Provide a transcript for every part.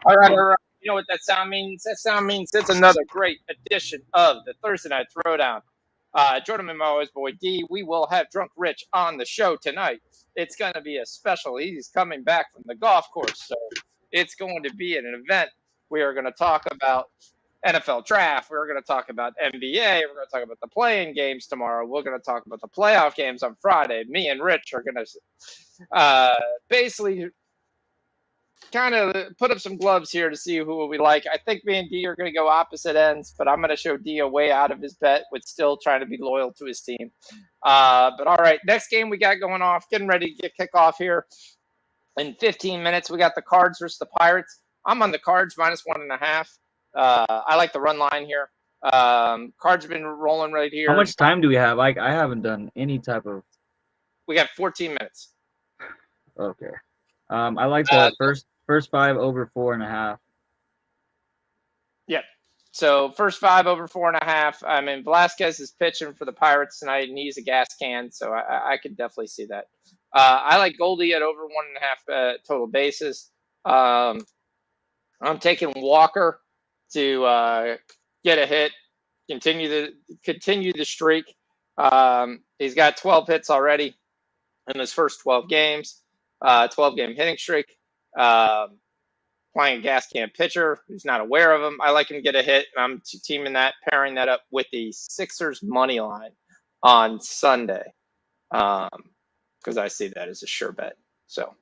All right, all right. You know what that sound means? That sound means it's another great edition of the Thursday Night Throwdown. Jordan and my always boy D, we will have Drunk Rich on the show tonight. It's going to be a special. He's coming back from the golf course, so it's going to be an event. We are going to talk about NFL draft. We're going to talk about NBA. We're going to talk about the playing games tomorrow. We're going to talk about the playoff games on Friday. Me and Rich are going to basically kind of put up some gloves here to see who we like. I think me and D are going to go opposite ends, but I'm going to show D a way out of his bet with still trying to be loyal to his team. But all right, next game we got going off, getting ready to get kickoff here in 15 minutes. We got the Cards versus the Pirates. I'm on the Cards -1.5. I like the run line here. Cards have been rolling right here. How much time do we have? I haven't done any type of. We got 14 minutes. Okay. I like the first 5 over 4.5. Yep. So first 5 over 4.5. I mean, Velasquez is pitching for the Pirates tonight, and he's a gas can, so I could definitely see that. I like Goldie at over 1.5 total bases. I'm taking Walker to get a hit, continue the streak. He's got 12 hits already in his first 12 games, 12-game hitting streak. Playing a gas can pitcher who's not aware of him. I like him to get a hit, and I'm pairing that up with the Sixers money line on Sunday because I see that as a sure bet. So,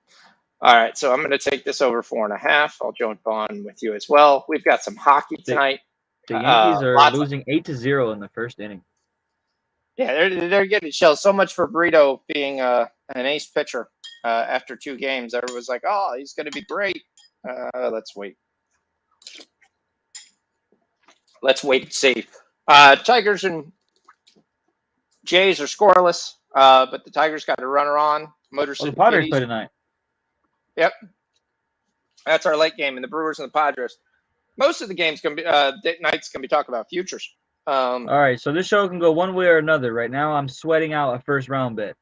all right, so I'm going to take this over 4.5. I'll jump on with you as well. We've got some hockey tonight. The Yankees are losing 8-0 in the first inning. Yeah, they're getting shelled. So much for Brito being an ace pitcher after 2 games. Everyone's like, oh, he's going to be great. Let's wait. Let's wait and see. Tigers and Jays are scoreless, but the Tigers got a runner on. Motor City the Padres Kitties. play tonight. Yep. That's our late game, and the Brewers and the Padres. Most of the games can be nights can be talking about futures. All right, so this show can go one way or another. Right now, I'm sweating out a first round bet.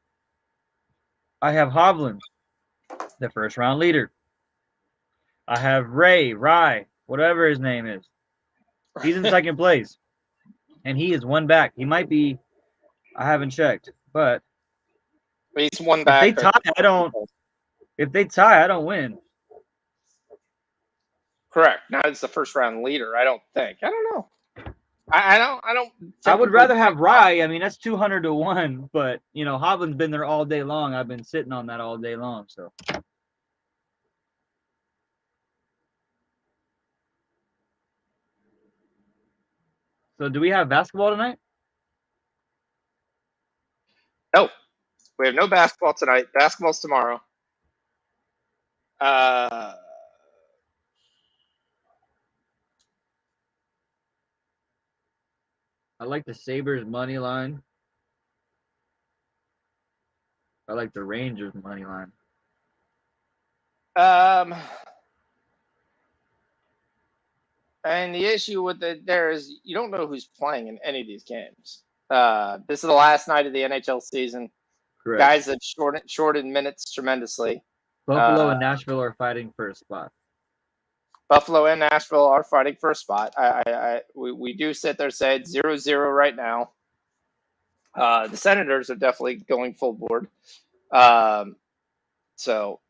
I have Hovland, the first round leader. I have Rye, whatever his name is. He's in second place, and he is one back. He might be. I haven't checked, but he's one back. If they tie, I don't. If they tie, I don't win. Correct. Not as the first round leader. I don't think. I don't know. I don't. I would rather have Rye. I mean, that's 200 to 1. But Hovland's been there all day long. I've been sitting on that all day long. So. So do we have basketball tonight? No, we have no basketball tonight. Basketball's tomorrow. I like the Sabres money line. I like the Rangers money line. And the issue with there is you don't know who's playing in any of these games. This is the last night of the NHL season. Correct. Guys have shortened minutes tremendously. Buffalo and Nashville are fighting for a spot. Buffalo and Nashville are fighting for a spot. We do sit there say it's 0-0 right now. The Senators are definitely going full board. So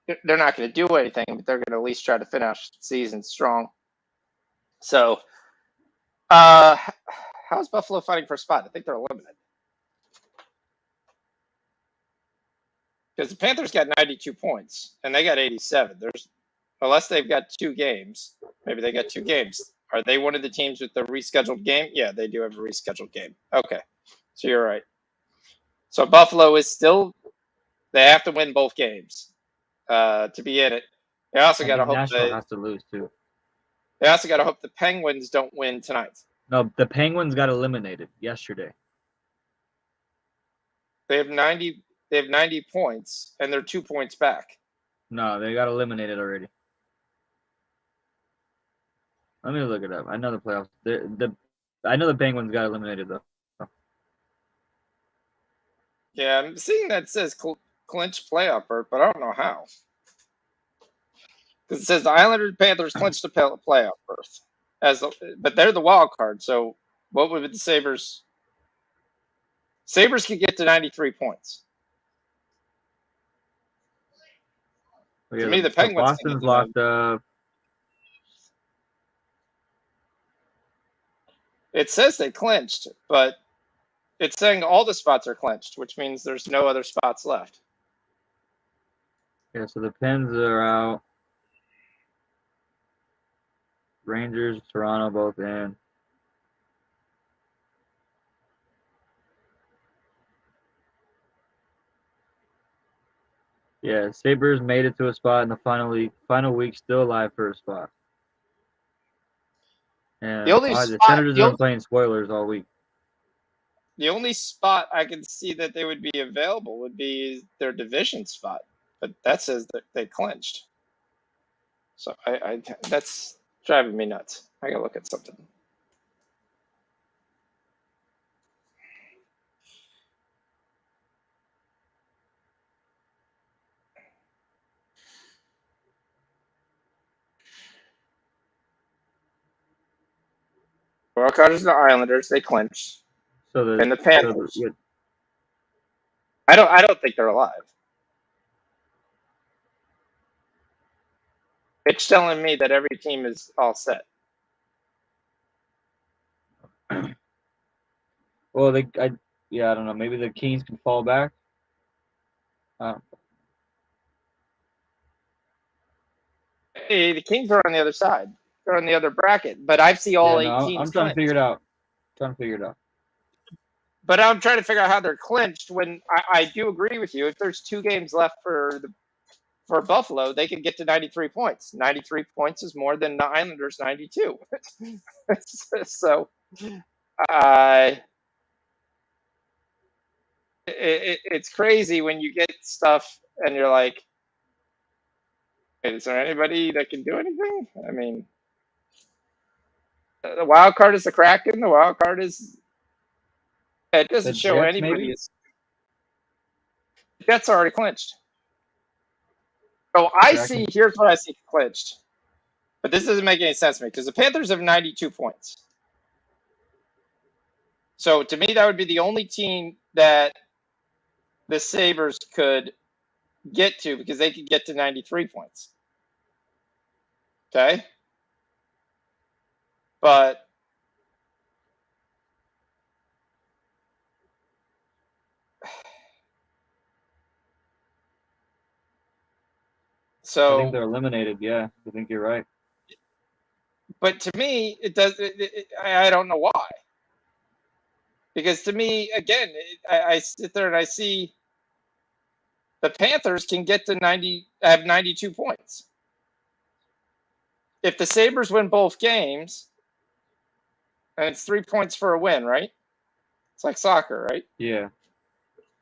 they're not going to do anything, but they're going to at least try to finish the season strong. So, how's Buffalo fighting for a spot? I think they're eliminated. Because the Panthers got 92 points, and they got 87. Unless they've got 2 games. Maybe they got 2 games. Are they one of the teams with the rescheduled game? Yeah, they do have a rescheduled game. Okay, so you're right. So Buffalo is still – they have to win both games to be in it. They also got to hope Nashville has to lose, too. They also got to hope the Penguins don't win tonight. No, the Penguins got eliminated yesterday. They have 90 points, and they're 2 points back. No, they got eliminated already. Let me look it up. I know the playoffs. I know the Penguins got eliminated though. Yeah, I'm seeing that it says clinch playoff berth, but I don't know how. Because it says the Islanders and Panthers clinched the playoff berth, but they're the wild card. So what would the Sabres? Sabres could get to 93 points. Oh, yeah, To me, the so Penguins can get Boston's to locked up. It says they clinched, but it's saying all the spots are clinched, which means there's no other spots left. Yeah, so the Pens are out. Rangers, Toronto, both in. Yeah, Sabres made it to a spot in the final week, still alive for a spot. And the Senators have been playing spoilers all week. The only spot I can see that they would be available would be their division spot, but that says that they clinched. So I that's driving me nuts. I gotta look at something. Wild card is the Islanders. They clinched. And the Panthers. I don't think they're alive. It's telling me that every team is all set. Well, I don't know. Maybe the Kings can fall back. Hey, the Kings are on the other side. They're on the other bracket, but I see all 8 teams. I'm trying to figure it out. But I'm trying to figure out how they're clinched when I do agree with you. If there's 2 games left for Buffalo, they can get to 93 points. 93 points is more than the Islanders' 92. So, it's crazy when you get stuff and you're like, is there anybody that can do anything? I mean, the wild card is the Kraken. The wild card is it doesn't show Jets, anybody maybe? is. The Jets are already clinched. So here's what I see clinched. But this doesn't make any sense to me because the Panthers have 92 points. So to me, that would be the only team that the Sabres could get to because they could get to 93 points. Okay? But I think they're eliminated. Yeah, I think you're right. But to me, it does. I don't know why. Because to me, again, I sit there and I see the Panthers can get to 90, have 92 points. If the Sabres win both games, and it's 3 points for a win, right? It's like soccer, right? Yeah.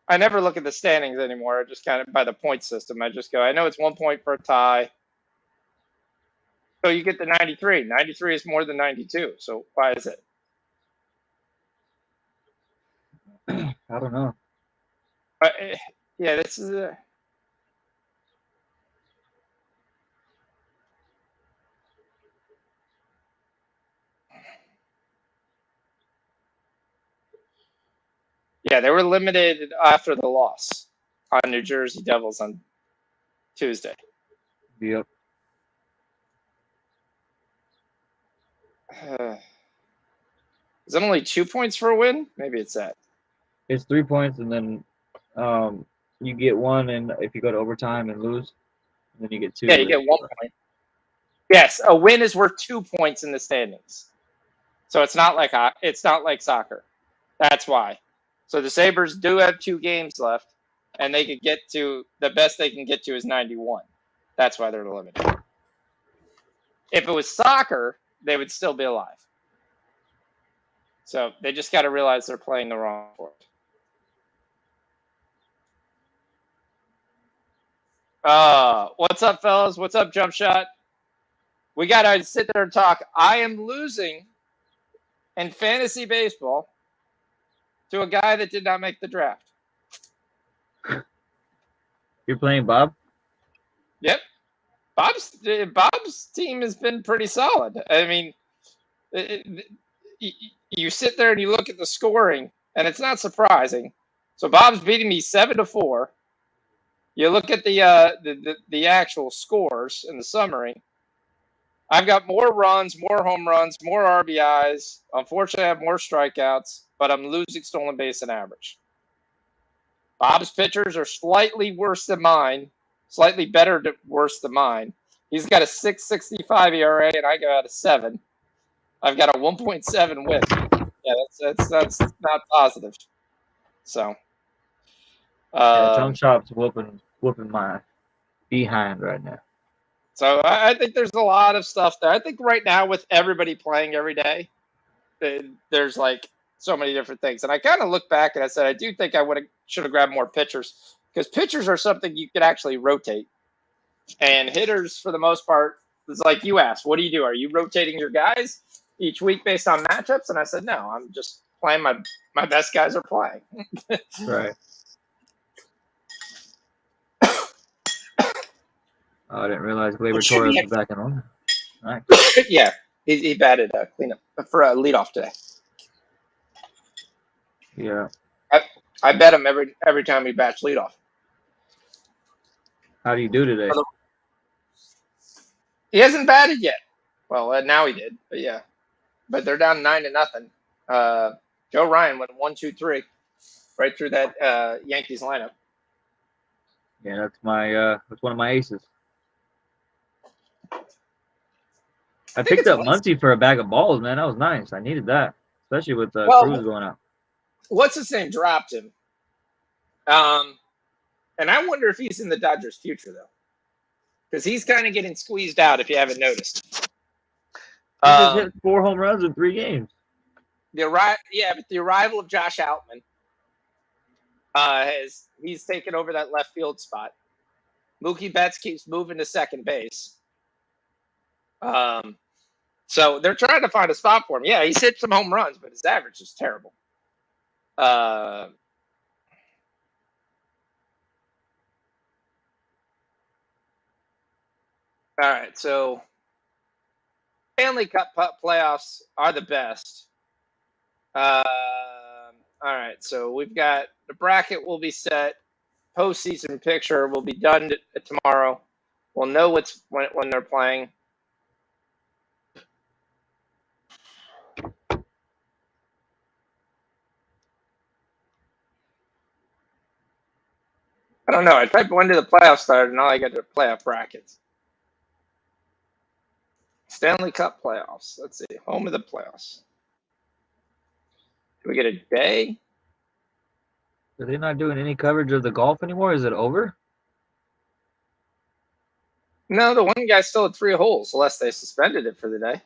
I never look at the standings anymore. I just kind of by the point system. I just go, I know it's 1 point for a tie. So you get to 93. 93 is more than 92. So why is it? I don't know. Yeah, this is a. Yeah, they were eliminated after the loss on New Jersey Devils on Tuesday. Yep. Is it only 2 points for a win? Maybe it's that. It's 3 points, and then you get one, and if you go to overtime and lose, then you get 2. Yeah, you get 1 point. Yes, a win is worth 2 points in the standings. So it's not like soccer. That's why. So the Sabres do have 2 games left, and they could get to the best they can get to is 91. That's why they're eliminated. If it was soccer, they would still be alive. So they just got to realize they're playing the wrong sport. What's up, fellas? What's up, Jump Shot? we got to sit there and talk. I am losing in fantasy baseball to a guy that did not make the draft. You're playing Bob? Yep. Bob's team has been pretty solid. I mean, you sit there and you look at the scoring, and it's not surprising. So Bob's beating me 7-4. You look at the actual scores in the summary. I've got more runs, more home runs, more RBIs. Unfortunately, I have more strikeouts, but I'm losing stolen base and average. Bob's pitchers are slightly worse than mine, slightly better to worse than mine. He's got a 6.65 ERA, and I got a 7. I've got a 1.7 whip. Yeah, that's not positive. So, Yeah, Chunk Shop's whooping my behind right now. So I think there's a lot of stuff there. I think right now with everybody playing every day, there's like so many different things. And I kind of look back and I said I do think I should have grabbed more pitchers because pitchers are something you could actually rotate, and hitters for the most part is like you asked, what do you do? Are you rotating your guys each week based on matchups? And I said no, I'm just playing my best guys are playing. Right. Oh, I didn't realize Gleyber Torres was back in on. Nice. Yeah, he batted cleanup for a leadoff today. Yeah. I bet him every time he bats leadoff. How do you do today? He hasn't batted yet. Well, now he did, but yeah. But they're down 9-0. Joe Ryan went 1-2-3 right through that Yankees lineup. Yeah, that's one of my aces. I picked up Muncy for a bag of balls, man. That was nice. I needed that, especially with Cruz going out. What's his name dropped him. And I wonder if he's in the Dodgers' future though, because he's kind of getting squeezed out. If you haven't noticed, He just hit 4 home runs in 3 games. But the arrival of Josh Outman he's taken over that left field spot. Mookie Betts keeps moving to second base. So they're trying to find a spot for him. Yeah, he's hit some home runs, but his average is terrible. All right, so Stanley Cup playoffs are the best. All right, so we've got the bracket will be set. Postseason picture will be done tomorrow. We'll know when they're playing. I don't know. I typed when did the playoffs start, and all I got are playoff brackets. Stanley Cup playoffs. Let's see. Home of the playoffs. Do we get a day? Are they not doing any coverage of the golf anymore? Is it over? No, the one guy still had 3 holes, unless they suspended it for the day.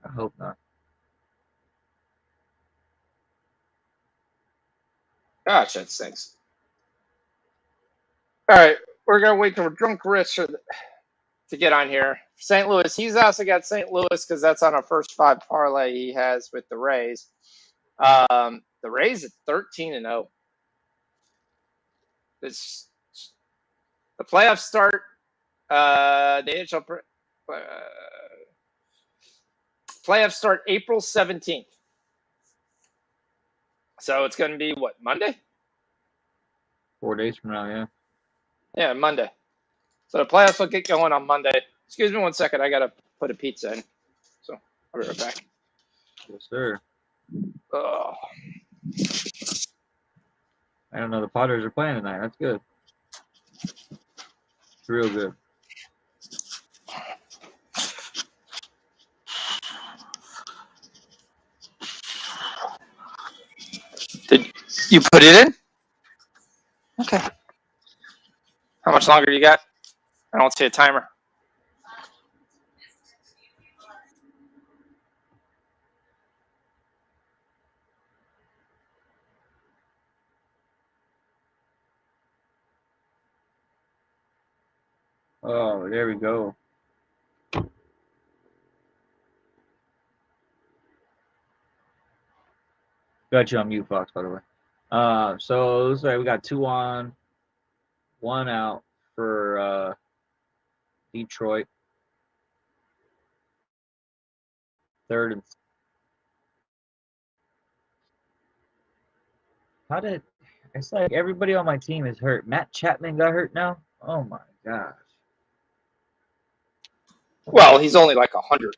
I hope not. Gosh, that stinks. All right, we're gonna wait till Drunk Rich to get on here. St. Louis. He's also got St. Louis because that's on a first 5 parlay he has with the Rays. The Rays at 13-0. The playoffs start. The NHL playoffs start April 17th. So it's going to be what, Monday? 4 days from now, yeah. Yeah, Monday. So the playoffs will get going on Monday. Excuse me 1 second. I got to put a pizza in. So I'll be right back. Yes, sir. Oh. I don't know. The Padres are playing tonight. That's good. It's real good. Did you put it in? Okay. How much longer you got? I don't see a timer. Oh, there we go. Got you on mute, Fox, by the way. So it looks like we got 2 on, 1 out for Detroit. Third and how did it's like everybody on my team is hurt. Matt Chapman got hurt now. Oh my gosh. Well, he's only like 100.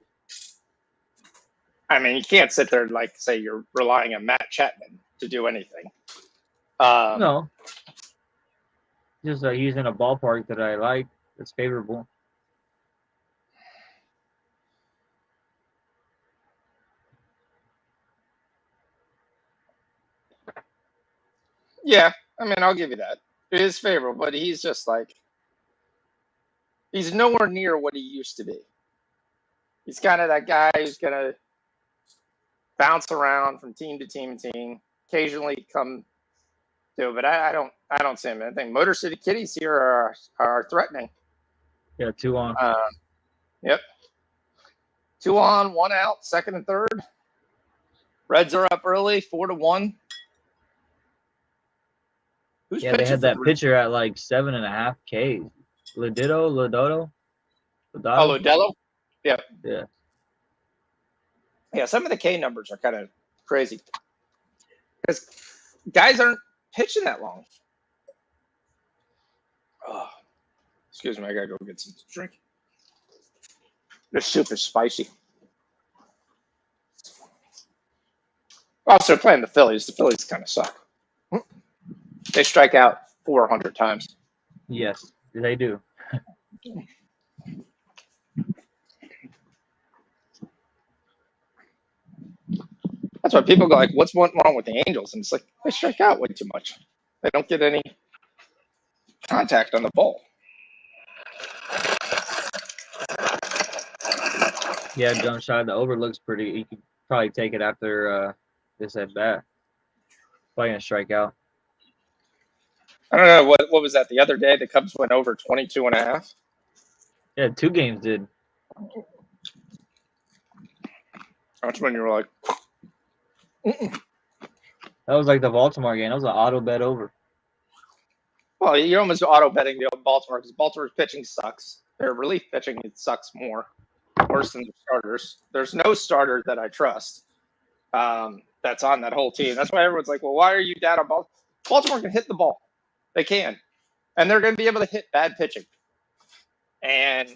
I mean, you can't sit there and like say you're relying on Matt Chapman to do anything. No, just he's in a ballpark that I like. It's favorable. Yeah, I mean, I'll give you that. It is favorable, but he's just like he's nowhere near what he used to be. He's kind of that guy who's gonna bounce around from team to team and team. Occasionally come to, but I don't see him. I think Motor City Kitties here are threatening. Yeah, 2 on. Yep. 2 on, 1 out, second and third. Reds are up early, 4-1. Who's Yeah, they pitching had for that the pitcher at like 7.5 Ks. Lodoto. Oh, Lodello? Yeah. Yeah. Yeah, some of the K numbers are kind of crazy. Because guys aren't pitching that long. Oh, excuse me, I gotta go get some drink. This soup is spicy. Also, playing the Phillies. The Phillies kind of suck. They strike out 400 times. Yes, they do. That's why people go like, "What's wrong with the Angels?" And it's like they strike out way too much. They don't get any contact on the ball. Yeah, jump shot. The over looks pretty. You could probably take it after this at bat. Probably gonna strike out. I don't know what was that the other day. The Cubs went over 22.5. Yeah, 2 games did. That's when you were like, mm-mm. That was like the Baltimore game. That was an auto bet over. Well, you're almost auto betting the Baltimore because Baltimore's pitching sucks. Their relief pitching it sucks worse than the starters. There's no starter that I trust. That's on that whole team. That's why everyone's like, well, why are you down on Baltimore? Baltimore can hit the ball. They can. And they're going to be able to hit bad pitching. And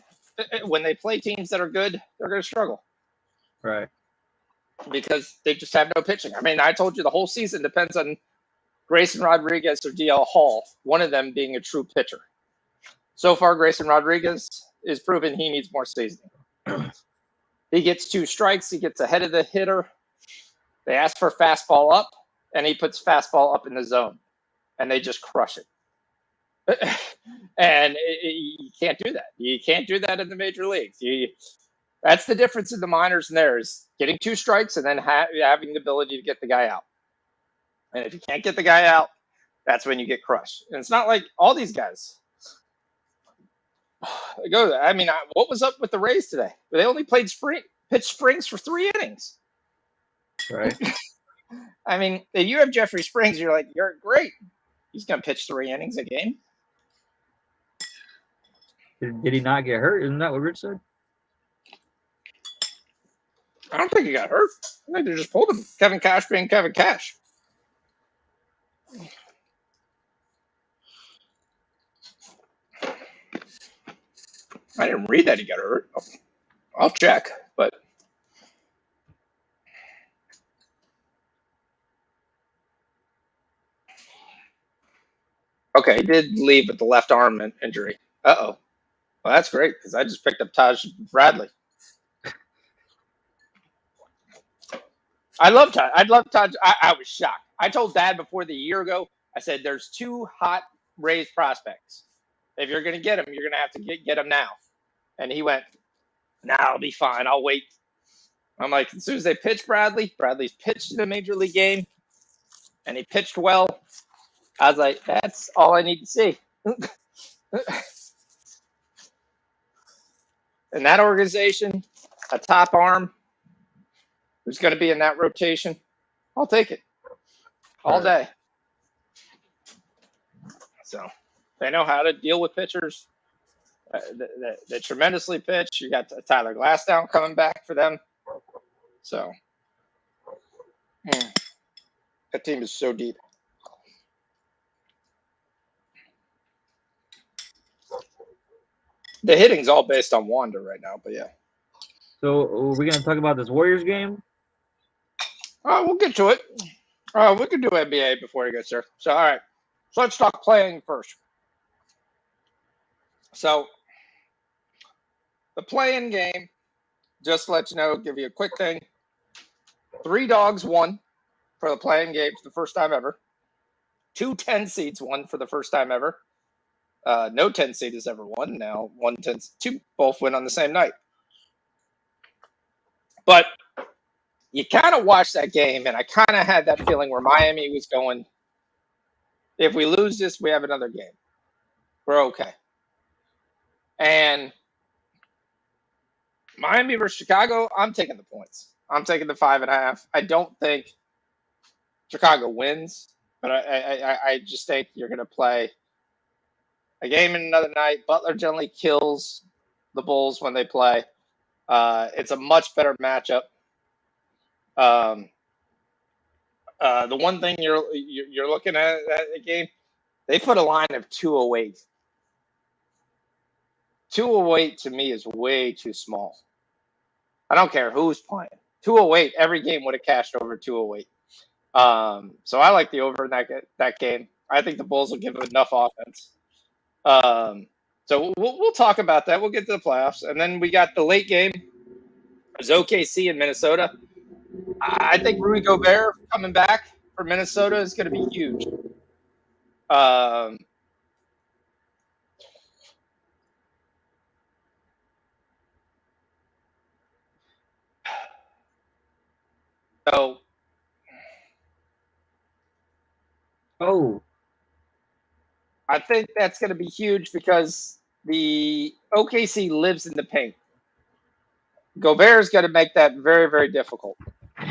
when they play teams that are good, they're going to struggle. Right. Because they just have no pitching. I mean, I told you the whole season depends on Grayson Rodriguez or DL Hall, one of them being a true pitcher. So far, Grayson Rodriguez is proven he needs more seasoning. He gets 2 strikes. He gets ahead of the hitter. They ask for fastball up, and he puts fastball up in the zone, and they just crush it. And you can't do that. You can't do that in the major leagues. That's the difference in the minors and there is getting 2 strikes and then having the ability to get the guy out. And if you can't get the guy out, that's when you get crushed. And it's not like all these guys. I mean, what was up with the Rays today? They only pitched Springs for 3 innings. Right. I mean, if you have Jeffrey Springs, you're like, you're great. He's going to pitch 3 innings a game. Did he not get hurt? Isn't that what Rich said? I don't think he got hurt. I think they just pulled him. Kevin Cash being Kevin Cash. I didn't read that he got hurt. I'll check, but okay, he did leave with the left arm injury. Uh-oh. Well, that's great because I just picked up Taj Bradley. I love Taj. I was shocked. I told Dad before the year ago, I said, there's 2 hot Rays prospects. If you're going to get them, you're going to have to get them now. And he went, nah, I'll be fine. I'll wait. I'm like, as soon as they pitch Bradley's pitched in a major league game, and he pitched well. I was like, that's all I need to see. In that organization, a top arm who's going to be in that rotation, I'll take it. all day. So they know how to deal with pitchers. They tremendously pitch. You got Tyler Glassdown coming back for them. So that team is so deep. The hitting's all based on Wander right now, but yeah. So are we gonna talk about this Warriors game? We'll get to it. We can do NBA before he gets there. So, all right. So let's talk playing first. So the play-in game, just to let you know, give you a quick thing. 3 dogs won for the play-in game for the first time ever. 2 10 seeds won for the first time ever. No 10 seed has ever won. Now 2 both win on the same night. But you kind of watched that game, and I kind of had that feeling where Miami was going, if we lose this, we have another game. We're okay. And Miami versus Chicago, I'm taking the points. I'm taking the 5.5. I don't think Chicago wins, but I just think you're going to play a game in another night. Butler generally kills the Bulls when they play. It's a much better matchup. The one thing you're looking at the game, they put a line of 208. 208 to me is way too small. I don't care who's playing. 208, every game would have cashed over 208. So I like the over in that game. I think the Bulls will give them enough offense. So we'll talk about that. We'll get to the playoffs. And then we got the late game. It's OKC in Minnesota. I think Rudy Gobert coming back for Minnesota is going to be huge. So, I think that's going to be huge because the OKC lives in the paint. Gobert is going to make that very, very difficult.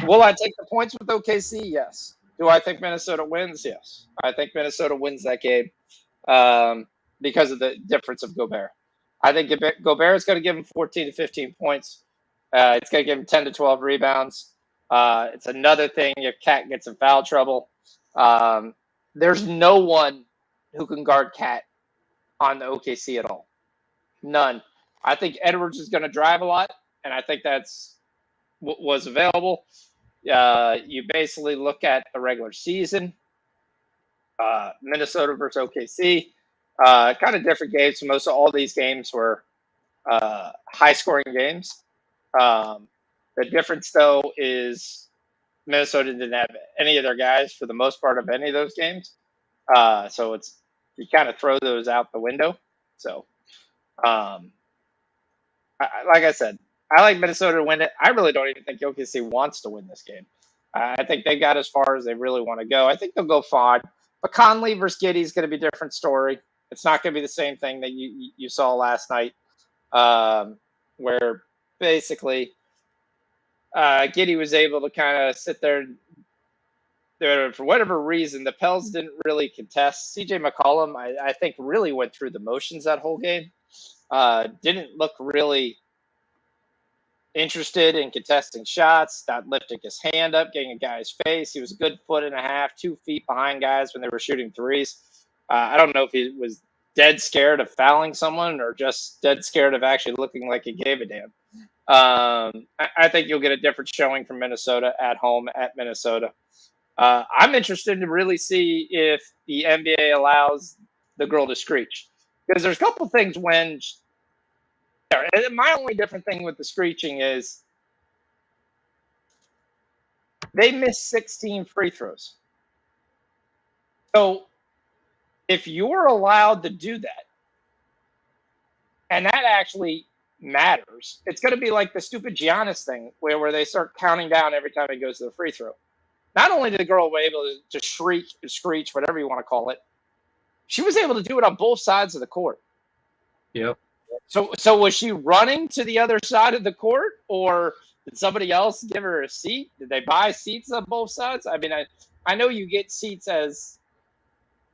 Will I take the points with OKC? Yes. Do I think Minnesota wins? Yes. I think Minnesota wins that game because of the difference of Gobert. I think Gobert is going to give him 14 to 15 points. It's going to give him 10 to 12 rebounds. It's another thing if Cat gets in foul trouble. There's no one who can guard Cat on the OKC at all. None. I think Edwards is going to drive a lot, and I think that's what was available. You basically look at the regular season, Minnesota versus OKC, kind of different games. Most of all these games were high-scoring games. The difference, though, is Minnesota didn't have any of their guys for the most part of any of those games. So you kind of throw those out the window. So, like I said, I like Minnesota to win it. I really don't even think OKC wants to win this game. I think they got as far as they really want to go. I think they'll go far. But Conley versus Giddey is going to be a different story. It's not going to be the same thing that you saw last night, where basically Giddey was able to kind of sit there. For whatever reason, the Pels didn't really contest. CJ McCollum, I think, really went through the motions that whole game. Didn't look really interested in contesting shots, not lifting his hand up, getting a guy's face. He was a good 1.5 feet, 2 feet behind guys when they were shooting threes. I don't know if he was dead scared of fouling someone or just dead scared of actually looking like he gave a damn. I think you'll get a different showing from Minnesota at home at Minnesota. I'm interested to really see if the NBA allows the girl to screech. Because there's a couple things when my only different thing with the screeching is they missed 16 free throws. So if you're allowed to do that, and that actually matters, it's going to be like the stupid Giannis thing where they start counting down every time he goes to the free throw. Not only did the girl be able to shriek, screech, whatever you want to call it, she was able to do it on both sides of the court. Yep. So was she running to the other side of the court, or did somebody else give her a seat? Did they buy seats on both sides? I mean, I know you get seats as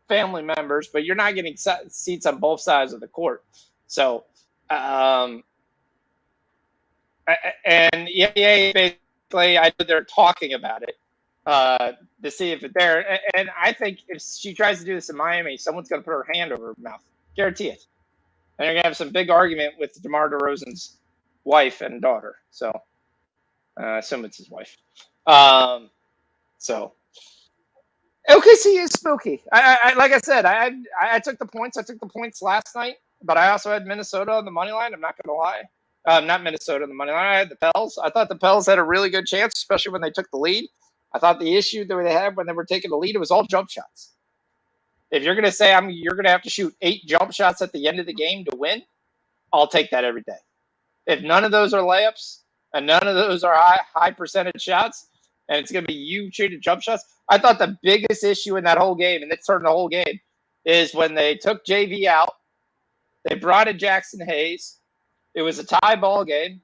family members, but you're not getting seats on both sides of the court. So, and EA basically, I know they're talking about it to see if it's there. And I think if she tries to do this in Miami, someone's going to put her hand over her mouth. Guarantee it. And you're going to have some big argument with DeMar DeRozan's wife and daughter. So, I assume it's his wife. So, OKC is spooky. I like I said, I took the points. I took the points last night, but I also had Minnesota on the money line. I'm not going to lie. Not Minnesota on the money line. I had the Pels. I thought the Pels had a really good chance, especially when they took the lead. I thought the issue that they had when they were taking the lead, it was all jump shots. If you're going to say you're going to have to shoot 8 jump shots at the end of the game to win, I'll take that every day. If none of those are layups and none of those are high percentage shots, and it's going to be you shooting jump shots, I thought the biggest issue in that whole game, and it turned the whole game, is when they took JV out, they brought in Jackson Hayes. It was a tie ball game,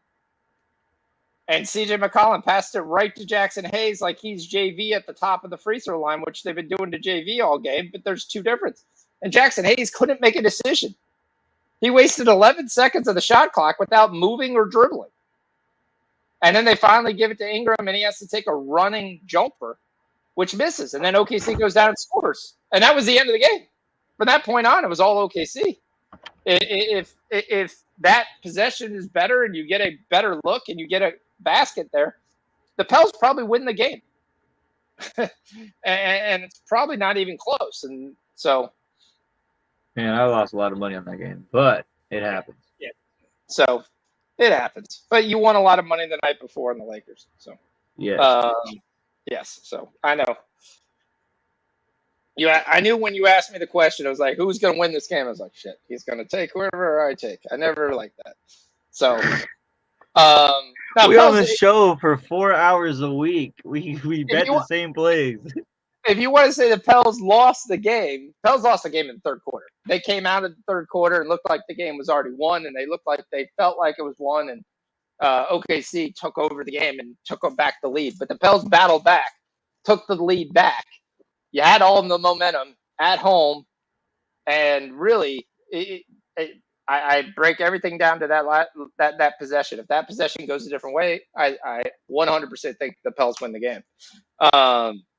and CJ McCollum passed it right to Jackson Hayes like he's JV at the top of the free throw line, which they've been doing to JV all game, but there's two differences. And Jackson Hayes couldn't make a decision. He wasted 11 seconds of the shot clock without moving or dribbling. And then they finally give it to Ingram, and he has to take a running jumper, which misses. And then OKC goes down and scores. And that was the end of the game. From that point on, it was all OKC. If that possession is better and you get a better look and you get a basket there, the Pels probably win the game. and it's probably not even close. And so. Man, I lost a lot of money on that game, but it happens. Yeah. So it happens. But you won a lot of money the night before on the Lakers. So yeah. Yes. So I know. I knew when you asked me the question, I was like, who's going to win this game? I was like, shit, he's going to take whoever I take. I never liked that. So, we on the show for 4 hours a week. We bet the same plays. If you want to say the Pels lost the game, Pels lost the game in the third quarter. They came out of the third quarter and looked like the game was already won, and they looked like they felt like it was won, and OKC took over the game and took back the lead. But the Pels battled back, took the lead back. You had all of the momentum at home, and really, I break everything down to that possession. If that possession goes a different way, I 100% think the Pels win the game.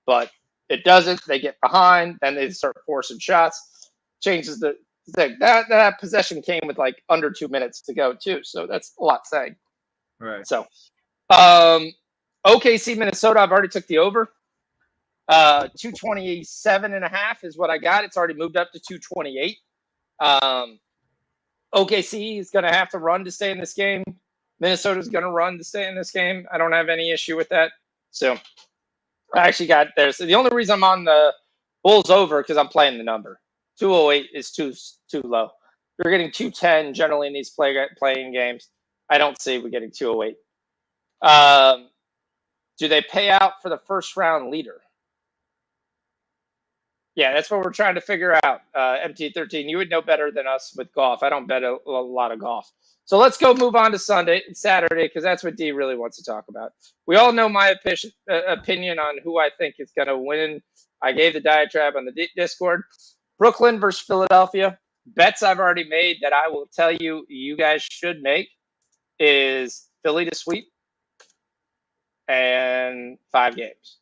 But it doesn't. They get behind, then they start forcing shots. Changes the thing. That possession came with like under 2 minutes to go too, so that's a lot saying. Right. So, OKC Minnesota. I've already took the over. 227.5 is what I got. It's already moved up to 228. OKC is going to have to run to stay in this game. Minnesota's going to run to stay in this game. I don't have any issue with that. So I actually got there. So the only reason I'm on the Bulls over because I'm playing the number. 208 is too low. You're getting 210 generally in these playing games. I don't see we're getting 208. Do they pay out for the first round leader? Yeah, that's what we're trying to figure out. MT13, you would know better than us with golf. I don't bet a lot of golf. So let's go move on to Saturday, because that's what D really wants to talk about. We all know my opinion on who I think is going to win. I gave the diatribe on the Discord. Brooklyn versus Philadelphia. Bets I've already made that I will tell you guys should make is Philly to sweep and 5 games.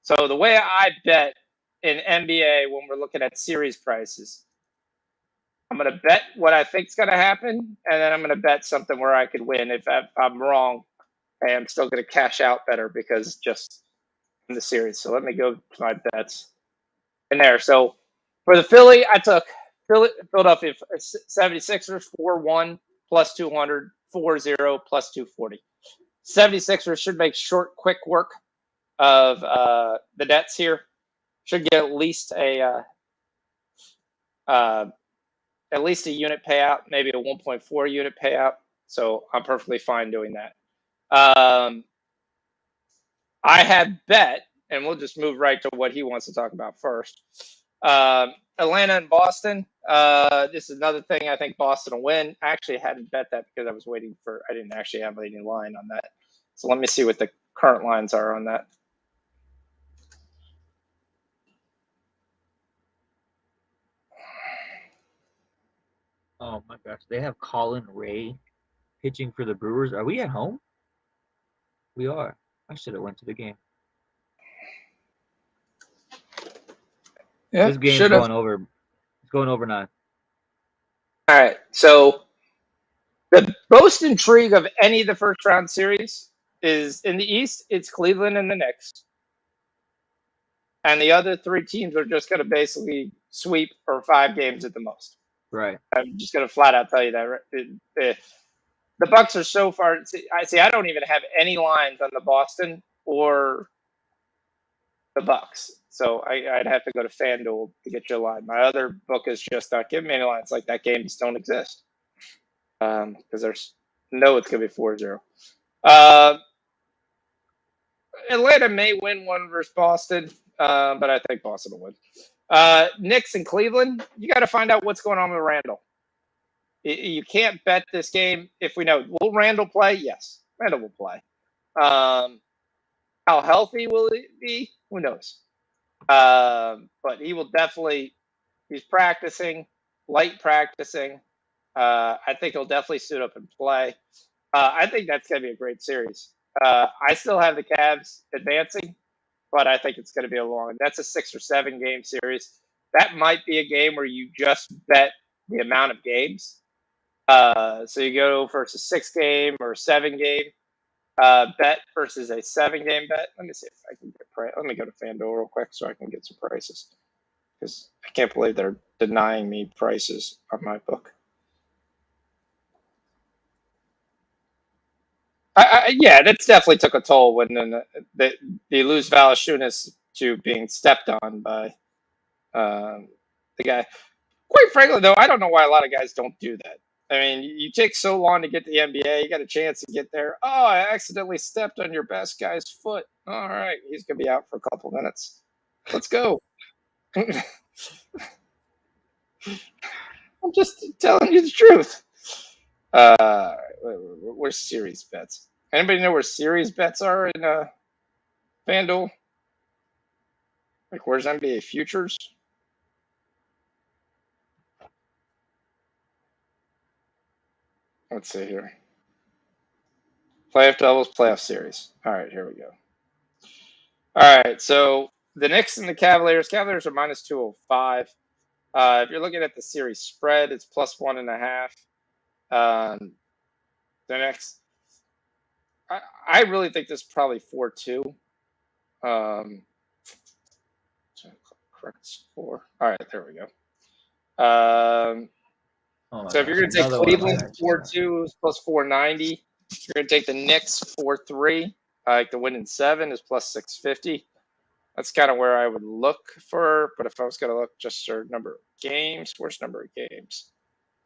So the way I bet in NBA when we're looking at series prices, I'm going to bet what I think is going to happen, and then I'm going to bet something where I could win. If I'm wrong, I'm still going to cash out better because just in the series. So let me go to my bets in there. So for the Philly, I took Philadelphia 76ers 4-1 plus 200, 4-0 plus 240. 76ers should make short, quick work of the Nets here. Should get at least a unit payout, maybe a 1.4 unit payout. So I'm perfectly fine doing that. I have bet, and we'll just move right to what he wants to talk about first. Atlanta and Boston. This is another thing I think Boston will win. I actually hadn't bet that because I was waiting I didn't actually have any line on that. So let me see what the current lines are on that. Oh my gosh, they have Colin Ray pitching for the Brewers. Are we at home? We are. I should have went to the game. Yeah, This game's should have. going over. It's going over 9. All right. So the most intrigue of any of the first round series is in the East. It's Cleveland and the Knicks, and the other 3 teams are just going to basically sweep for 5 games at the most. Right. I'm just going to flat out tell you that. The Bucks are so far. I don't even have any lines on the Boston or the Bucks. So I'd have to go to FanDuel to get your line. My other book is just not giving me any lines. Like that game just don't exist. Because there's it's going to be 4-0. Atlanta may win one versus Boston, but I think Boston will win. Knicks and Cleveland, you got to find out what's going on with Randall. You can't bet this game if we know. Will Randall play? Yes, Randall will play. How healthy will he be? Who knows? But he will definitely. He's practicing, light practicing. I think he'll definitely suit up and play. I think that's going to be a great series. I still have the Cavs advancing, but I think it's going to be a long. That's a 6 or 7 game series. That might be a game where you just bet the amount of games. So you go versus 6 game or 7 game bet versus a 7 game bet. Let me see if I can get price. Let me go to FanDuel real quick so I can get some prices because I can't believe they're denying me prices on my book. Yeah, that's definitely took a toll when they lose Valanciunas to being stepped on by the guy. Quite frankly, though, I don't know why a lot of guys don't do that. I mean, you take so long to get to the NBA, you got a chance to get there. Oh, I accidentally stepped on your best guy's foot. All right, he's going to be out for a couple minutes. Let's go. I'm just telling you the truth. Where's series bets? Anybody know where series bets are in FanDuel? Like, where's NBA futures? Let's see here. Playoff doubles, playoff series. All right, here we go. All right, so the Knicks and the Cavaliers. Cavaliers are minus 205. If you're looking at the series spread, it's plus 1.5. The next, I really think this is probably 4-2. Correct score. All right, there we go. So if you're going to take Cleveland 4-2 plus 490, you're going to take the Knicks 4-3. Like the win in 7 is plus 650. That's kind of where I would look for. But if I was going to look just for number of games, worst number of games,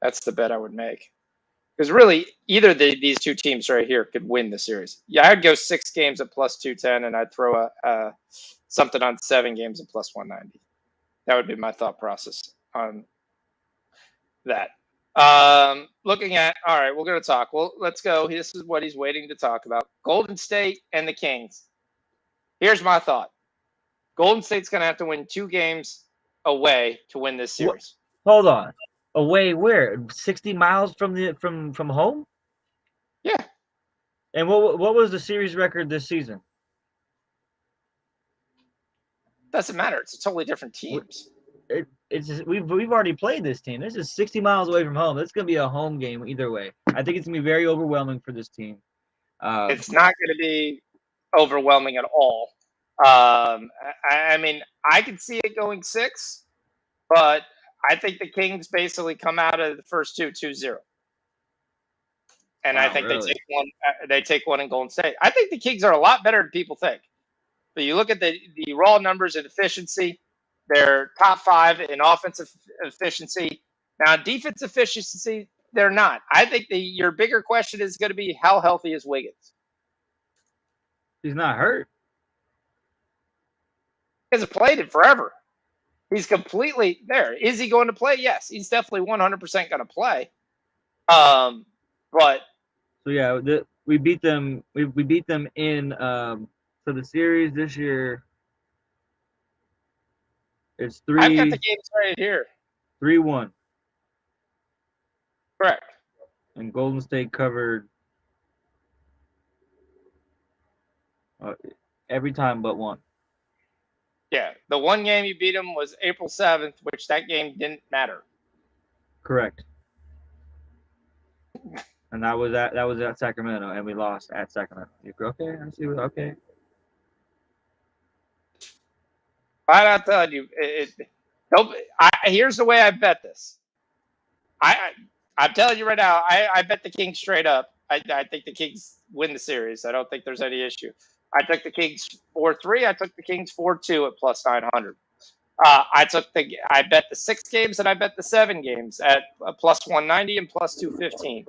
that's the bet I would make. Because really, either these 2 teams right here could win the series. Yeah, I'd go 6 games at plus 210, and I'd throw something on 7 games at plus 190. That would be my thought process on that. Looking at, all right, we're going to talk. Well, let's go. This is what he's waiting to talk about. Golden State and the Kings. Here's my thought. Golden State's going to have to win 2 games away to win this series. Hold on. Away where? 60 miles from home? Yeah. And what was the series record this season? Doesn't matter. It's totally different teams. We've already played this team. This is 60 miles away from home. It's going to be a home game either way. I think it's going to be very overwhelming for this team. It's not going to be overwhelming at all. I mean, I could see it going 6, but I think the Kings basically come out of the first 2-0. And I think really? they take one in Golden State. I think the Kings are a lot better than people think. But you look at the raw numbers and efficiency, they're top 5 in offensive efficiency. Now, in defensive efficiency, they're not. I think your bigger question is going to be how healthy is Wiggins? He's not hurt. He hasn't played it forever. He's completely there. Is he going to play? Yes, he's definitely 100% going to play. But so yeah, we beat them. We beat them in so the series this year. It's 3. I've got the games right here. 3-1. Correct. And Golden State covered every time but one. Yeah, the one game you beat them was April 7th, which that game didn't matter. Correct. And that was at Sacramento, and we lost at Sacramento. You go, okay, I see. Okay. I'm not telling you. Here's the way I bet this. I'm telling you right now. I bet the Kings straight up. I think the Kings win the series. I don't think there's any issue. I took the Kings 4-3. I took the Kings 4-2 at plus 900. I bet the 6 games and I bet the 7 games at plus 190 and plus 215.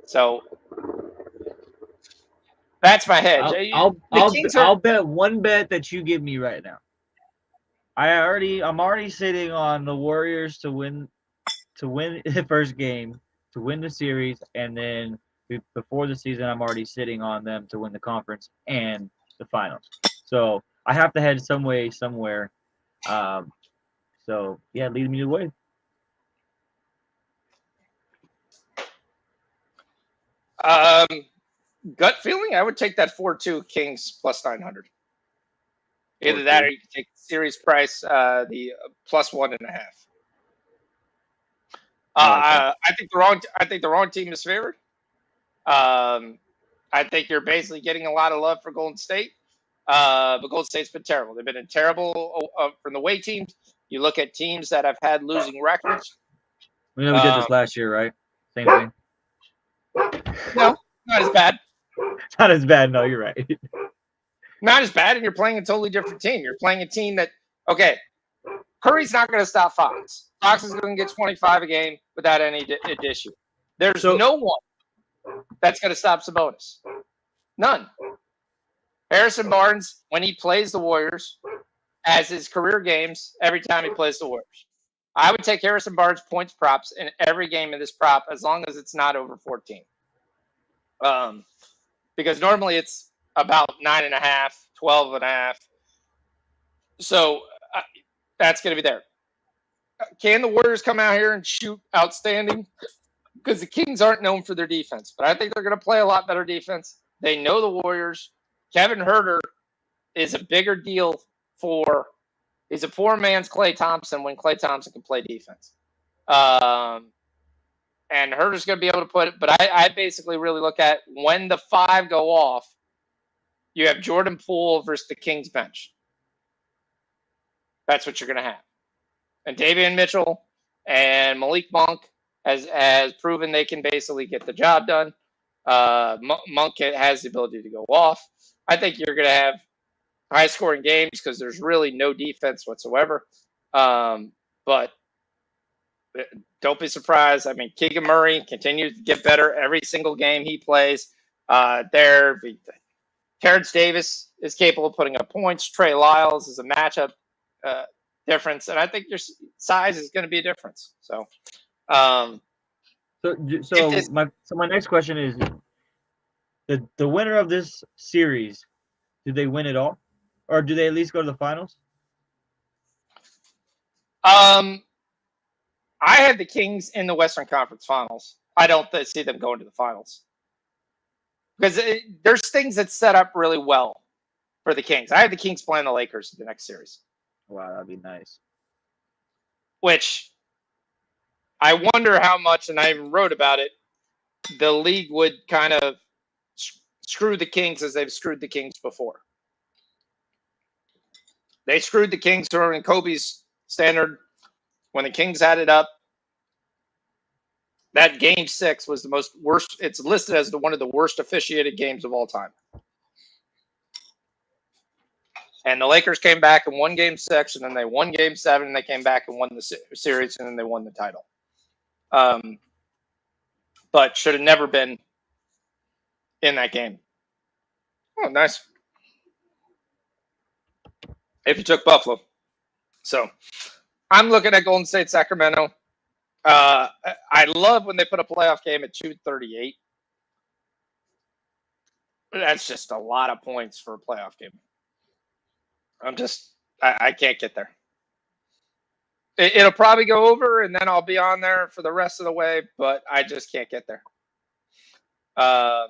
So that's my hedge. I'll bet one bet that you give me right now. I'm already sitting on the Warriors to win the first game, to win the series, and then before the season, I'm already sitting on them to win the conference and the finals. So I have to head some way somewhere. So yeah, lead me the way. Gut feeling, I would take that 4-2 Kings plus 900. Either 4-2. that, or you can take the series price, the plus 1.5. I think the wrong team is favored. I think you're basically getting a lot of love for Golden State. But Golden State's been terrible. They've been terrible from the way teams. You look at teams that have had losing records. We know we did this last year, right? Same thing. No, not as bad. Not as bad. No, you're right. Not as bad, and you're playing a totally different team. You're playing a team that, okay, Curry's not going to stop Fox. Fox is going to get 25 a game without any issue. There's no one that's going to stop Sabonis. None. Harrison Barnes, when he plays the Warriors, has his career games every time he plays the Warriors. I would take Harrison Barnes points props in every game of this prop as long as it's not over 14. Because normally it's about 9.5, 12.5. So that's going to be there. Can the Warriors come out here and shoot outstanding? Because the Kings aren't known for their defense, but I think they're going to play a lot better defense. They know the Warriors. Kevin Huerter is a bigger deal he's a poor man's Klay Thompson when Klay Thompson can play defense. And Huerter's going to be able to put it, but I basically really look at when the 5 go off, you have Jordan Poole versus the Kings bench. That's what you're going to have. And Davion Mitchell and Malik Monk has proven they can basically get the job done. Monk has the ability to go off. I think you're going to have high-scoring games because there's really no defense whatsoever. But don't be surprised. I mean, Keegan Murray continues to get better every single game he plays. Terrence Davis is capable of putting up points. Trey Lyles is a matchup difference, and I think your size is going to be a difference. So my next question is the winner of this series, do they win it all, or do they at least go to the finals? I had the Kings in the Western Conference Finals. I don't see them going to the finals because there's things that set up really well for the Kings. I had the Kings playing the Lakers in the next series. Wow, that'd be nice. Which I wonder how much, and I even wrote about it, the league would kind of screw the Kings as they've screwed the Kings before. They screwed the Kings during Kobe's standard. When the Kings had it up, that Game 6 was the worst. It's listed as one of the worst officiated games of all time. And the Lakers came back and won Game 6, and then they won Game 7, and they came back and won the series, and then they won the title. But should have never been in that game. Oh, nice. If you took Buffalo. So I'm looking at Golden State, Sacramento. I love when they put a playoff game at 238. That's just a lot of points for a playoff game. I can't get there. It'll probably go over, and then I'll be on there for the rest of the way, but I just can't get there. And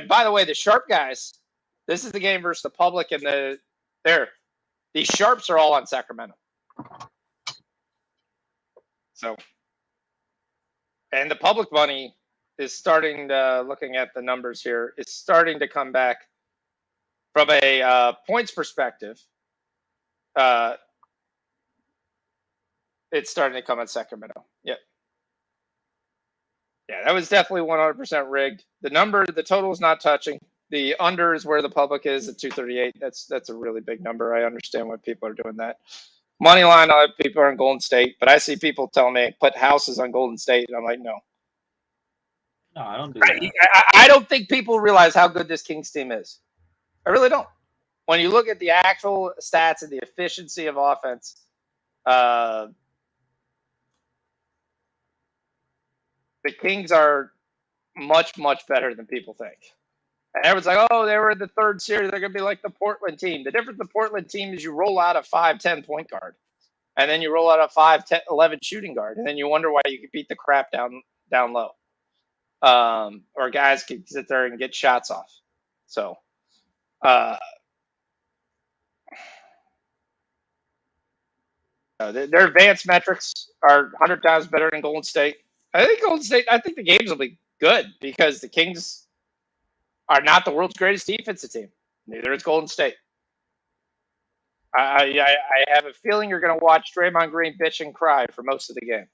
by the way, the sharp guys, this is the game versus the public, and these sharps are all on Sacramento. So, and the public money is starting to, looking at the numbers here, is starting to come back from a points perspective. It's starting to come at Sacramento. Yep. Yeah, that was definitely 100% rigged. The total is not touching. The under is where the public is at 238. That's a really big number. I understand why people are doing that. Money line, people are on Golden State, but I see people tell me put houses on Golden State, and I'm like, no. No, I don't do that. I don't think people realize how good this Kings team is. I really don't. When you look at the actual stats and the efficiency of offense, the Kings are much, much better than people think. And everyone's like, oh, they were in the third series. They're going to be like the Portland team. The difference with the Portland team is you roll out a 5'10" point guard. And then you roll out a 5'10", 11 shooting guard. And then you wonder why you could beat the crap down low. Or guys can sit there and get shots off. So, their advanced metrics are 100 times better than Golden State. I think the games will be good because the Kings are not the world's greatest defensive team. Neither is Golden State. I have a feeling you're going to watch Draymond Green bitch and cry for most of the game.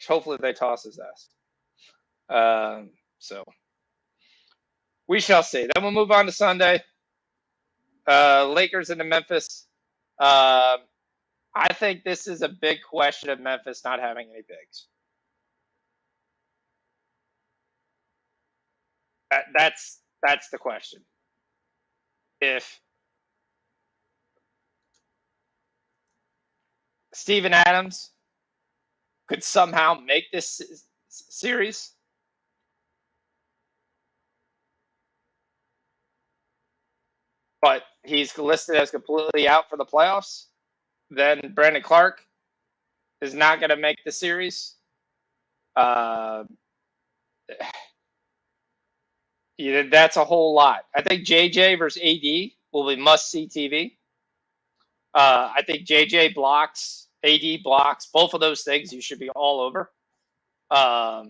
Hopefully they toss his ass. So we shall see. Then we'll move on to Sunday. Lakers into Memphis. I think this is a big question of Memphis not having any bigs. That's the question. If Steven Adams could somehow make this series, but he's listed as completely out for the playoffs, then Brandon Clark is not going to make the series. That's a whole lot. I think JJ versus AD will be must-see TV. I think JJ blocks, AD blocks, both of those things you should be all over. I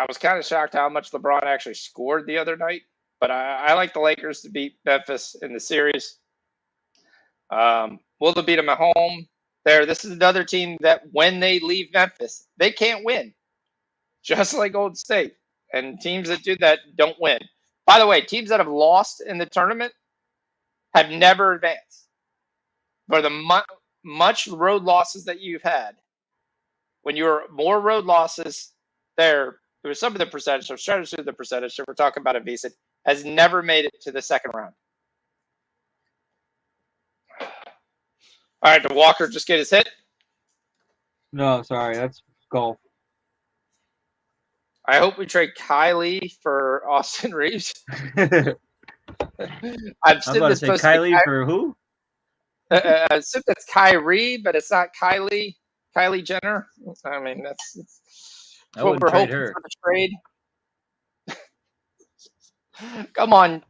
was kind of shocked how much LeBron actually scored the other night, but I like the Lakers to beat Memphis in the series. Will they beat them at home? This is another team that when they leave Memphis, they can't win, just like Golden State. And teams that do that don't win. By the way, teams that have lost in the tournament have never advanced. For the much road losses that you've had, when you're more road losses, there was some of the percentage. So trying to do the percentage. So we're talking about Avisa has never made it to the second round. All right, did Walker just get his hit? No, sorry, that's golf. I hope we trade Kylie for Austin Reeves. I was about to say Kylie for who? It's Kyrie, but it's not Kylie. Kylie Jenner. I mean, that's what we're hoping for the trade. Come on,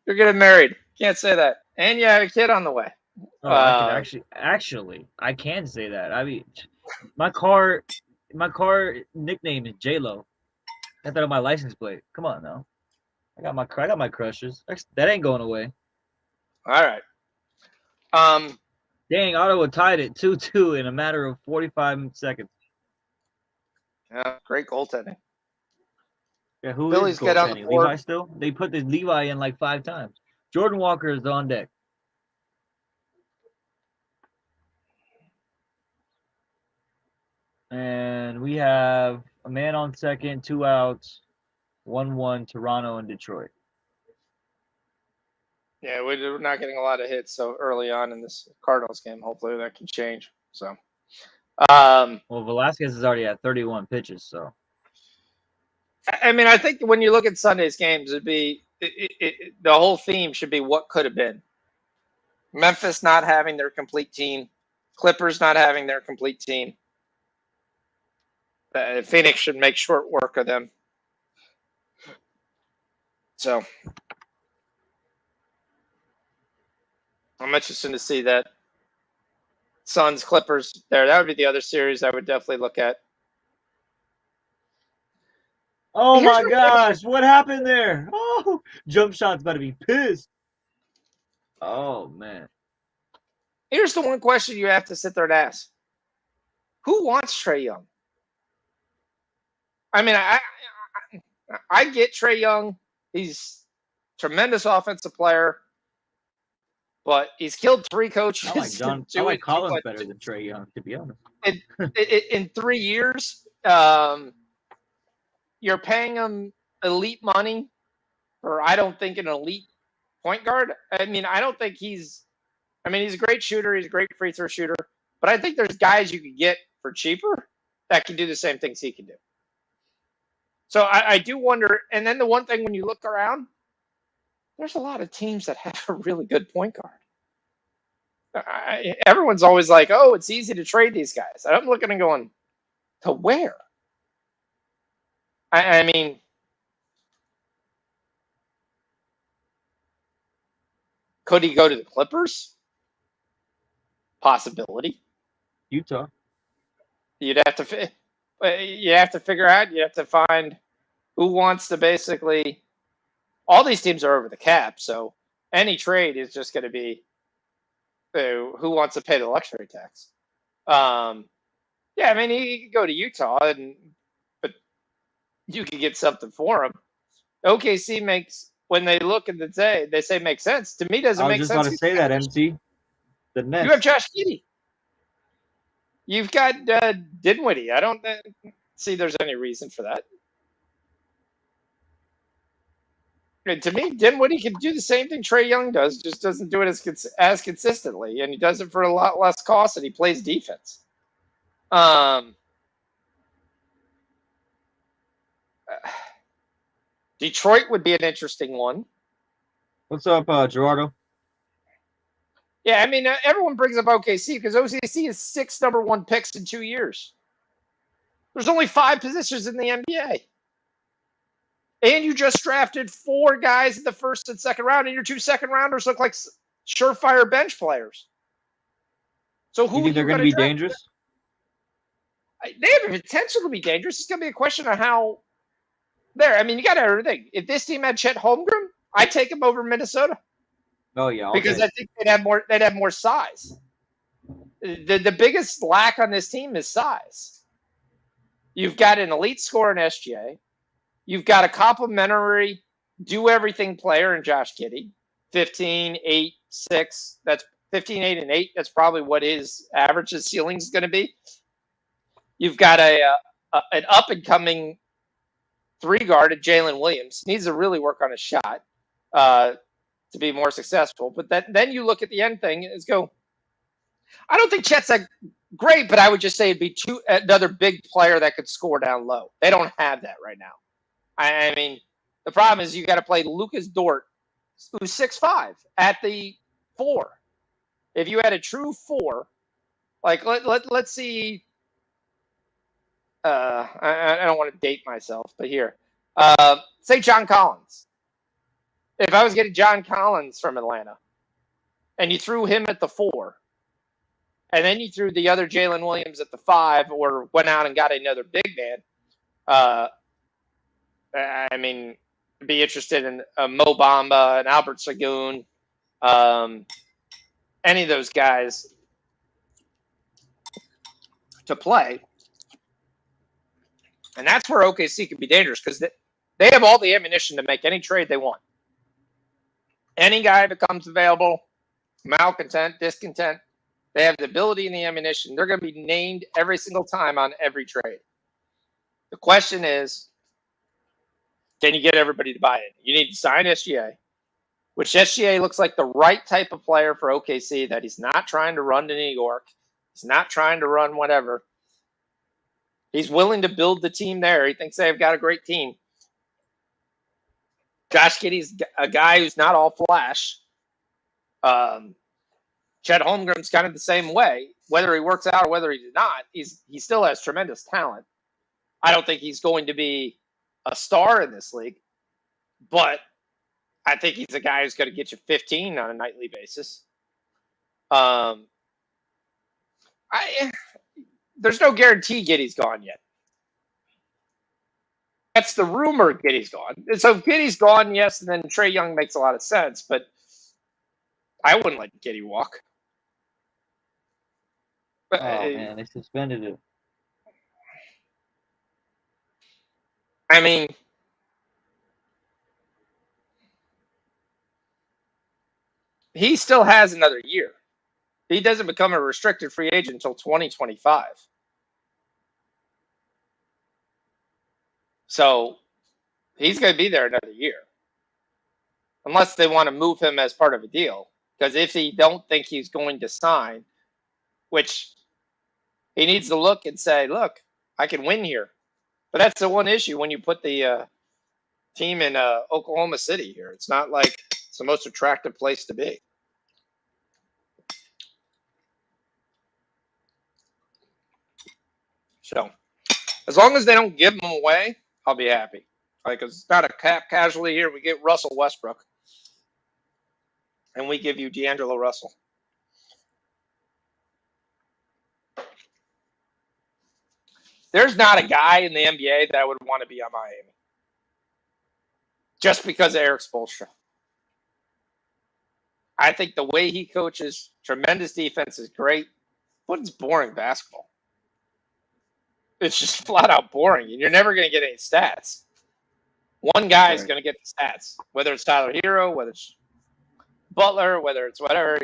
you're getting married. Can't say that, and you have a kid on the way. Oh, I can actually, I can say that. I mean, my car nickname is J-Lo. I thought of my license plate. Come on now, I got my crushes. That ain't going away. All right. Dang, Ottawa tied it 2-2 in a matter of 45 seconds. Yeah, great goaltending. Yeah, who is goaltending? Levi still? They put this Levi in like 5 times. Jordan Walker is on deck. And we have a man on second, 2 outs, 1-1, Toronto and Detroit. Yeah, we're not getting a lot of hits so early on in this Cardinals game. Hopefully that can change. So, well, Velasquez is already at 31 pitches. So, I mean, I think when you look at Sunday's games, it'd be the whole theme should be what could have been. Memphis not having their complete team, Clippers not having their complete team. Phoenix should make short work of them. So I'm interested to see that. Suns, Clippers there. That would be the other series I would definitely look at. Oh Here's my gosh, what happened there? Oh, jump shot's about to be pissed. Oh man. Here's the one question you have to sit there and ask: who wants Trae Young? I mean, I get Trae Young. He's a tremendous offensive player, but he's killed 3 coaches. I like Collins better than Trae Young, to be honest. In 3 years. You're paying him elite money for, I don't think, an elite point guard. I mean, I don't think he's a great shooter. He's a great free throw shooter. But I think there's guys you could get for cheaper that can do the same things he can do. So I do wonder. And then the one thing when you look around, there's a lot of teams that have a really good point guard. Everyone's always like, oh, it's easy to trade these guys. I'm looking and going, to where? I mean, could he go to the Clippers? Possibility. Utah. You'd have to figure out. You have to find who wants to basically. All these teams are over the cap, so any trade is just going to be who wants to pay the luxury tax. Yeah, I mean, he could go to Utah, but you could get something for him. OKC makes, when they look at the day, they say makes sense. To me, doesn't make sense. I was just about to say that, MC. The Nets. You have Josh Giddey. You've got Dinwiddie. I don't see there's any reason for that. And to me, Dinwiddie can do the same thing Trae Young does, just doesn't do it as consistently, and he does it for a lot less cost, and he plays defense. Detroit would be an interesting one. What's up, Gerardo? Yeah, I mean, everyone brings up OKC because OKC is 6 number 1 picks in 2 years. There's only 5 positions in the NBA. And you just drafted 4 guys in the first and second round, and your 2 second rounders look like surefire bench players. So who you think they're going to be dangerous? They have the potential to be dangerous. It's going to be a question of how there. I mean, you got to everything. If this team had Chet Holmgren, I'd take him over Minnesota. Oh yeah, because I think they'd have more size. The biggest lack on this team is size. You've got an elite scorer in SGA. You've got a complimentary do everything player in Josh Giddey. 15, 8, 6. That's 15, 8, and 8. That's probably what his average ceiling is going to be. You've got an up and coming 3 guard at Jalen Williams. Needs to really work on his shot. To be more successful. But then you look at the end thing and go, I don't think Chet's that great, but I would just say it'd be another big player that could score down low. They don't have that right now. I mean, the problem is you got to play Lucas Dort, who's 6'5", at the 4. If you had a true 4, like let's see. I don't want to date myself, but here, say John Collins. If I was getting John Collins from Atlanta, and you threw him at the 4, and then you threw the other Jalen Williams at the 5, or went out and got another big man, I mean, be interested in Mo Bamba and Albert Sagoon, any of those guys to play. And that's where OKC could be dangerous because they have all the ammunition to make any trade they want. Any guy becomes available, malcontent, discontent, they have the ability and the ammunition. They're going to be named every single time on every trade. The question is, can you get everybody to buy it? You need to sign SGA, which SGA looks like the right type of player for OKC, that he's not trying to run to New York. He's not trying to run whatever. He's willing to build the team there. He thinks they've got a great team. Josh Giddey's a guy who's not all flash. Chet Holmgren's kind of the same way. Whether he works out or whether he does not, he still has tremendous talent. I don't think he's going to be a star in this league, but I think he's a guy who's going to get you 15 on a nightly basis. There's no guarantee Giddey's gone yet. That's the rumor Giddey's gone. So if Giddey's gone, yes, and then Trae Young makes a lot of sense, but I wouldn't let Giddey walk. Oh, man, they suspended it. I mean, he still has another year. He doesn't become a restricted free agent until 2025. So he's going to be there another year. Unless they want to move him as part of a deal. Because if he don't think he's going to sign, which he needs to look and say, look, I can win here. But that's the one issue when you put the team in Oklahoma City here. It's not like it's the most attractive place to be. So as long as they don't give him away, I'll be happy. Like, it's not a cap casualty here. We get Russell Westbrook. And we give you D'Angelo Russell. There's not a guy in the NBA that would want to be on Miami. Just because of Eric Spoelstra. I think the way he coaches, tremendous defense is great, but it's boring basketball. It's just flat out boring, and you're never going to get any stats. One guy is going to get the stats, whether it's Tyler Hero, whether it's Butler, whether it's whatever.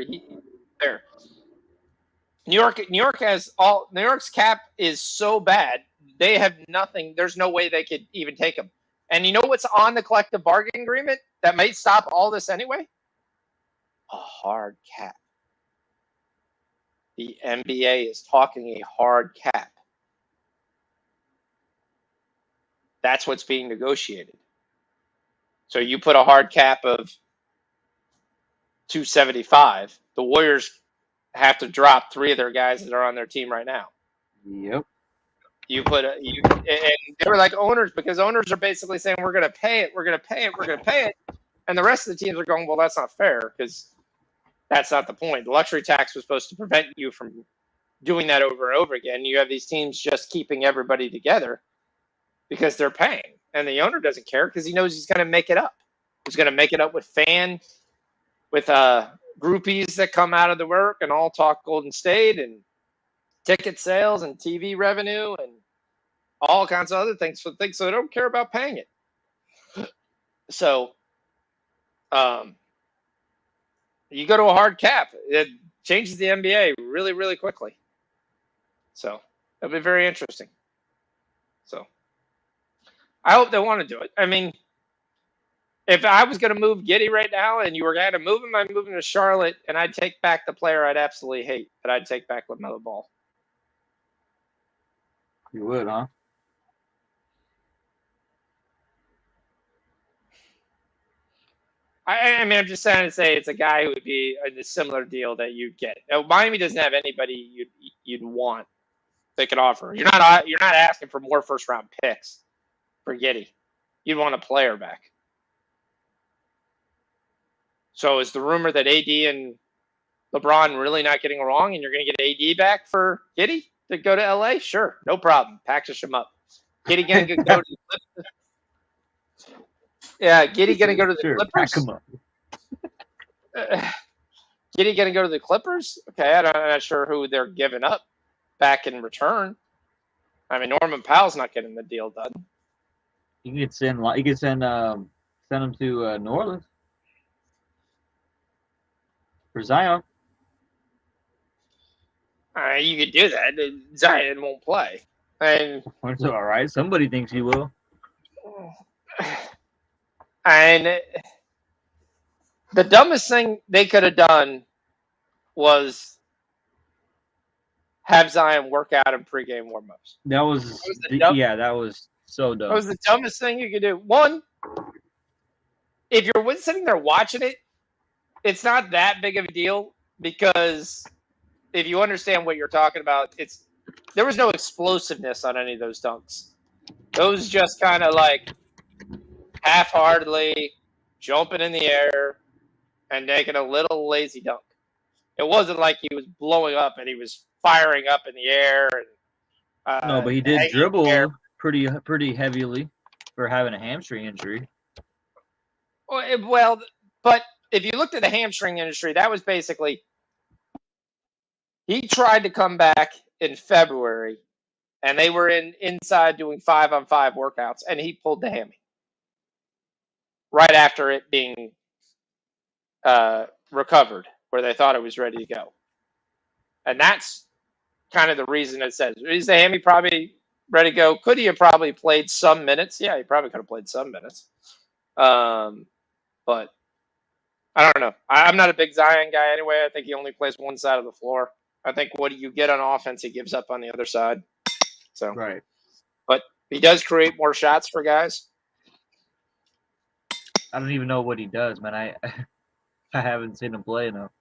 There. New York's cap is so bad, they have nothing. There's no way they could even take him. And you know what's on the collective bargaining agreement that may stop all this anyway? A hard cap. The NBA is talking a hard cap. That's what's being negotiated. So you put a hard cap of 275. The Warriors have to drop 3 of their guys that are on their team right now. Yep. And they were like owners, because owners are basically saying, we're going to pay it, we're going to pay it, we're going to pay it. And the rest of the teams are going, well, that's not fair, because that's not the point. The luxury tax was supposed to prevent you from doing that over and over again. You have these teams just keeping everybody together because they're paying. And the owner doesn't care because he knows he's going to make it up. He's going to make it up with groupies that come out of the work and all talk Golden State and ticket sales and TV revenue and all kinds of other things. So they don't care about paying it. So you go to a hard cap, it changes the NBA really, really quickly. So it'll be very interesting. So I hope they want to do it. I mean, if I was going to move Giddey right now and you were going to move him, I'd move him to Charlotte, and I'd take back the player I'd absolutely hate, but I'd take back LaMelo Ball. You would, huh? I mean, I'm just trying to say it's a guy who would be a similar deal that you'd get. Now, Miami doesn't have anybody you'd want they could offer. You're not asking for more first round picks for Giddey. You'd want a player back. So is the rumor that AD and LeBron really not getting along, and you're going to get AD back for Giddey to go to LA? Sure, no problem. Package him up. Giddey going to go to the Clippers. Yeah, Giddey going to go to the Clippers. Pack him up. Giddey going to go to the Clippers? Okay, I'm not sure who they're giving up back in return. I mean, Norman Powell's not getting the deal done. You could send him to New Orleans for Zion. You could do that. Zion won't play. And It's all right. Somebody thinks he will. And the dumbest thing they could have done was have Zion work out in pregame warmups. That was so dumb. That was the dumbest thing you could do. One, if you're sitting there watching it, it's not that big of a deal because if you understand what you're talking about, there was no explosiveness on any of those dunks. Those just kind of like half-heartedly jumping in the air and making a little lazy dunk. It wasn't like he was blowing up and he was firing up in the air and No, but he did hanging in the air. dribble pretty heavily for having a hamstring injury. Well, but if you looked at the hamstring injury, that was basically he tried to come back in February, and they were inside doing 5-on-5 workouts, and he pulled the hammy right after it being recovered, where they thought it was ready to go. And that's kind of the reason it says, is the hammy probably ready to go? Could he have probably played some minutes? Yeah, he probably could have played some minutes. But I don't know. I'm not a big Zion guy anyway. I think he only plays one side of the floor. I think what you get on offense, he gives up on the other side. So, right. But he does create more shots for guys. I don't even know what he does, man. I haven't seen him play enough.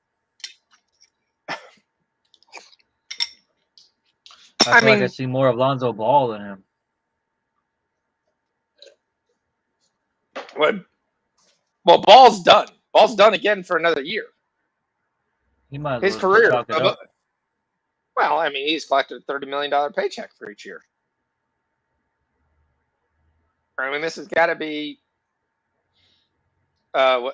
I feel like I see more of Lonzo Ball than him. Well, Ball's done. Ball's done again for another year. He might as His well career. chalk it up. Well, I mean, he's collected a $30 million paycheck for each year. I mean, this has got to be LeVar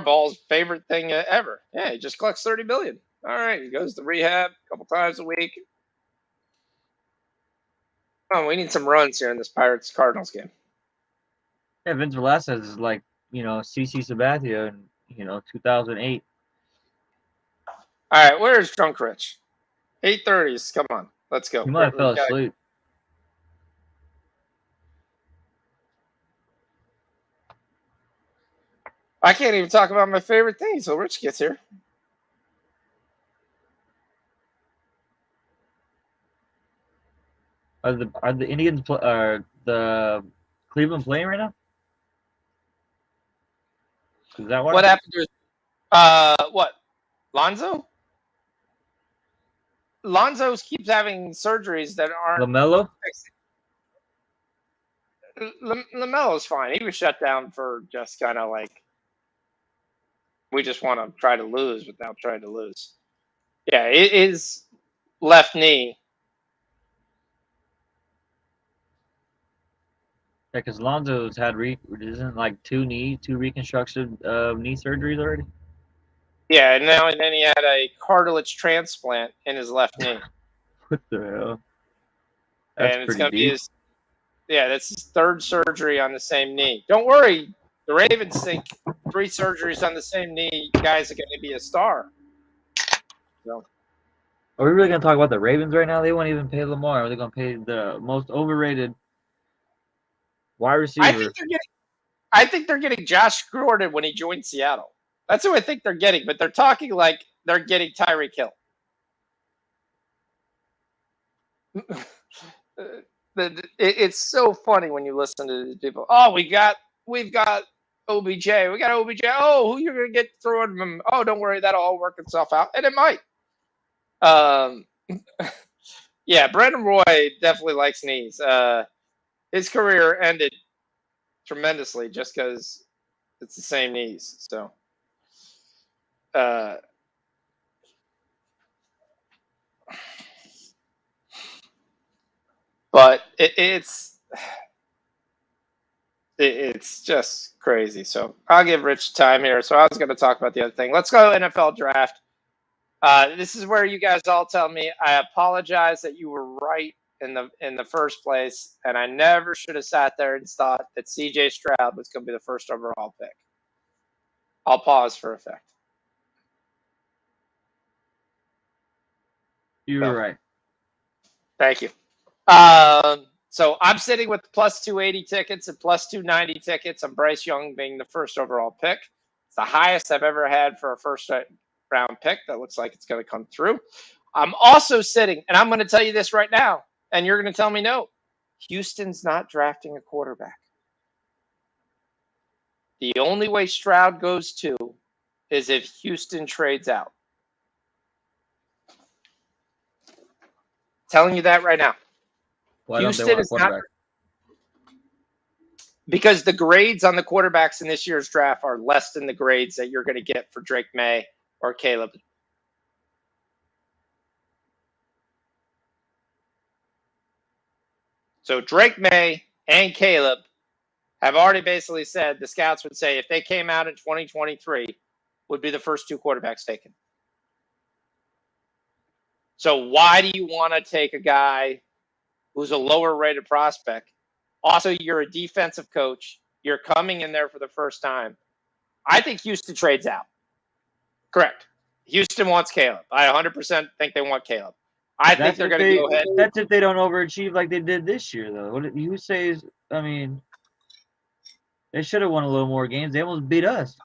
Ball's favorite thing ever. Yeah, he just collects $30 million. All right, he goes to rehab a couple times a week. Oh, we need some runs here in this Pirates-Cardinals game. Yeah, Vince Velasquez is like, CC Sabathia in, 2008. All right, where's Drunk Rich? 8:30s. Come on, let's go. He might have fell asleep. I can't even talk about my favorite thing until Rich gets here. Are the Indians the Cleveland playing right now? Is that what happened to what? Lonzo? Lonzo keeps having surgeries that aren't. LaMelo? LaMelo's fine. He was shut down for just kind of like we just want to try to lose without trying to lose. Yeah, it is left knee. Yeah, because Lonzo's had isn't like two reconstruction knee surgeries already. Yeah, and then he had a cartilage transplant in his left knee. What the hell? That's and it's pretty going to be deep. that's his third surgery on the same knee. Don't worry, the Ravens think 3 surgeries on the same knee, guys are going to be a star. So, are we really going to talk about the Ravens right now? They won't even pay Lamar. Are they going to pay the most overrated wide receiver? I think they're getting Josh Gordon when he joined Seattle. That's who I think they're getting, but they're talking like they're getting Tyreek Hill. It's so funny when you listen to these people. Oh, we've got OBJ. We got OBJ. Oh, who you're gonna get throwing him? Oh, don't worry, that'll all work itself out, and it might. Yeah, Brandon Roy definitely likes knees. His career ended tremendously just because it's the same knees. So, but it's just crazy. So I'll give Rich time here. So I was going to talk about the other thing. Let's go NFL draft. This is where you guys all tell me I apologize that you were right in the first place, and I never should have sat there and thought that C.J. Stroud was going to be the first overall pick. I'll pause for effect. You were right. Thank you. So I'm sitting with plus 280 tickets and plus 290 tickets on Bryce Young being the first overall pick. It's the highest I've ever had for a first round pick. That looks like it's going to come through. I'm also sitting, and I'm going to tell you this right now, and you're going to tell me no. Houston's not drafting a quarterback. It's so funny when you listen to these people. Oh, we got 2 The only way Stroud goes to is if Houston trades out. Telling you that right now. Why Houston don't they want a is not, quarterback? because the grades on the quarterbacks in this year's draft are less than the grades that you're going to get for Drake May or Caleb. So Drake May and Caleb have already basically said, the scouts would say, if they came out in 2023, would be the first two quarterbacks taken. So why do you want to take a guy who's a lower rated prospect? Also, you're a defensive coach. You're coming in there for the first time. I think Houston trades out. Correct. Houston wants Caleb. I 100% think they want Caleb. I think they're going to go ahead. That's if they don't overachieve like they did this year, though. What you say is, I mean, they should have won a little more games. They almost beat us.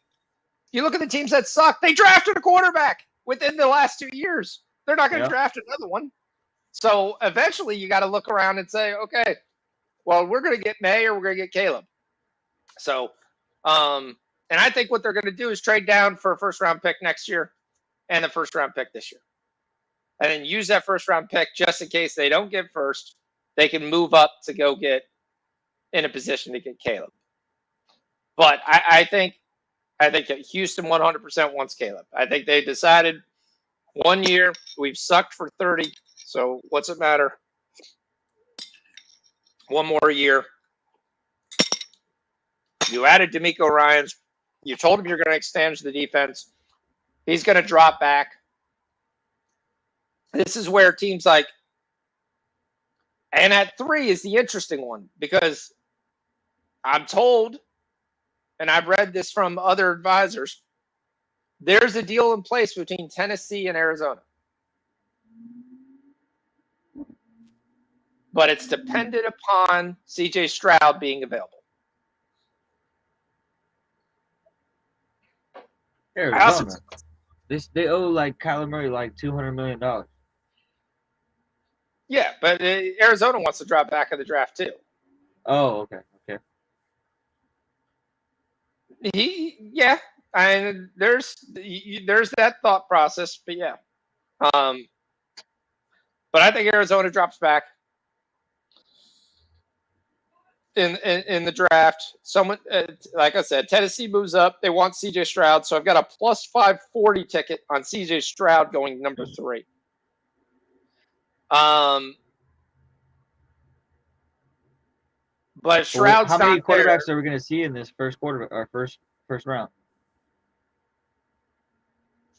You look at the teams that suck. They drafted a quarterback within the last 2 years. They're not going to draft another one. So eventually you got to look around and say, okay, well, we're going to get May or we're going to get Caleb. So, and I think what they're going to do is trade down for a first-round pick next year and the first-round pick this year. And then use that first-round pick just in case they don't get first. They can move up to go get in a position to get Caleb. But I think that Houston 100% wants Caleb. I think they decided 1 year, we've sucked for 30, so what's it matter? One more year. You added DeMeco Ryans. You told him you're going to extend the defense. He's going to drop back. This is where teams like, and at 3 is the interesting one, because I'm told, and I've read this from other advisors, there's a deal in place between Tennessee and Arizona. But it's dependent upon CJ Stroud being available. Arizona. They owe like Kyler Murray like $200 million. Yeah, but Arizona wants to drop back in the draft too. Oh, okay. And there's that thought process, but yeah. But I think Arizona drops back in the draft. Someone, like I said, Tennessee moves up. They want CJ Stroud, so I've got a plus 540 ticket on CJ Stroud going number 3. But Stroud's how many not quarterbacks there. are we going to see in this first round?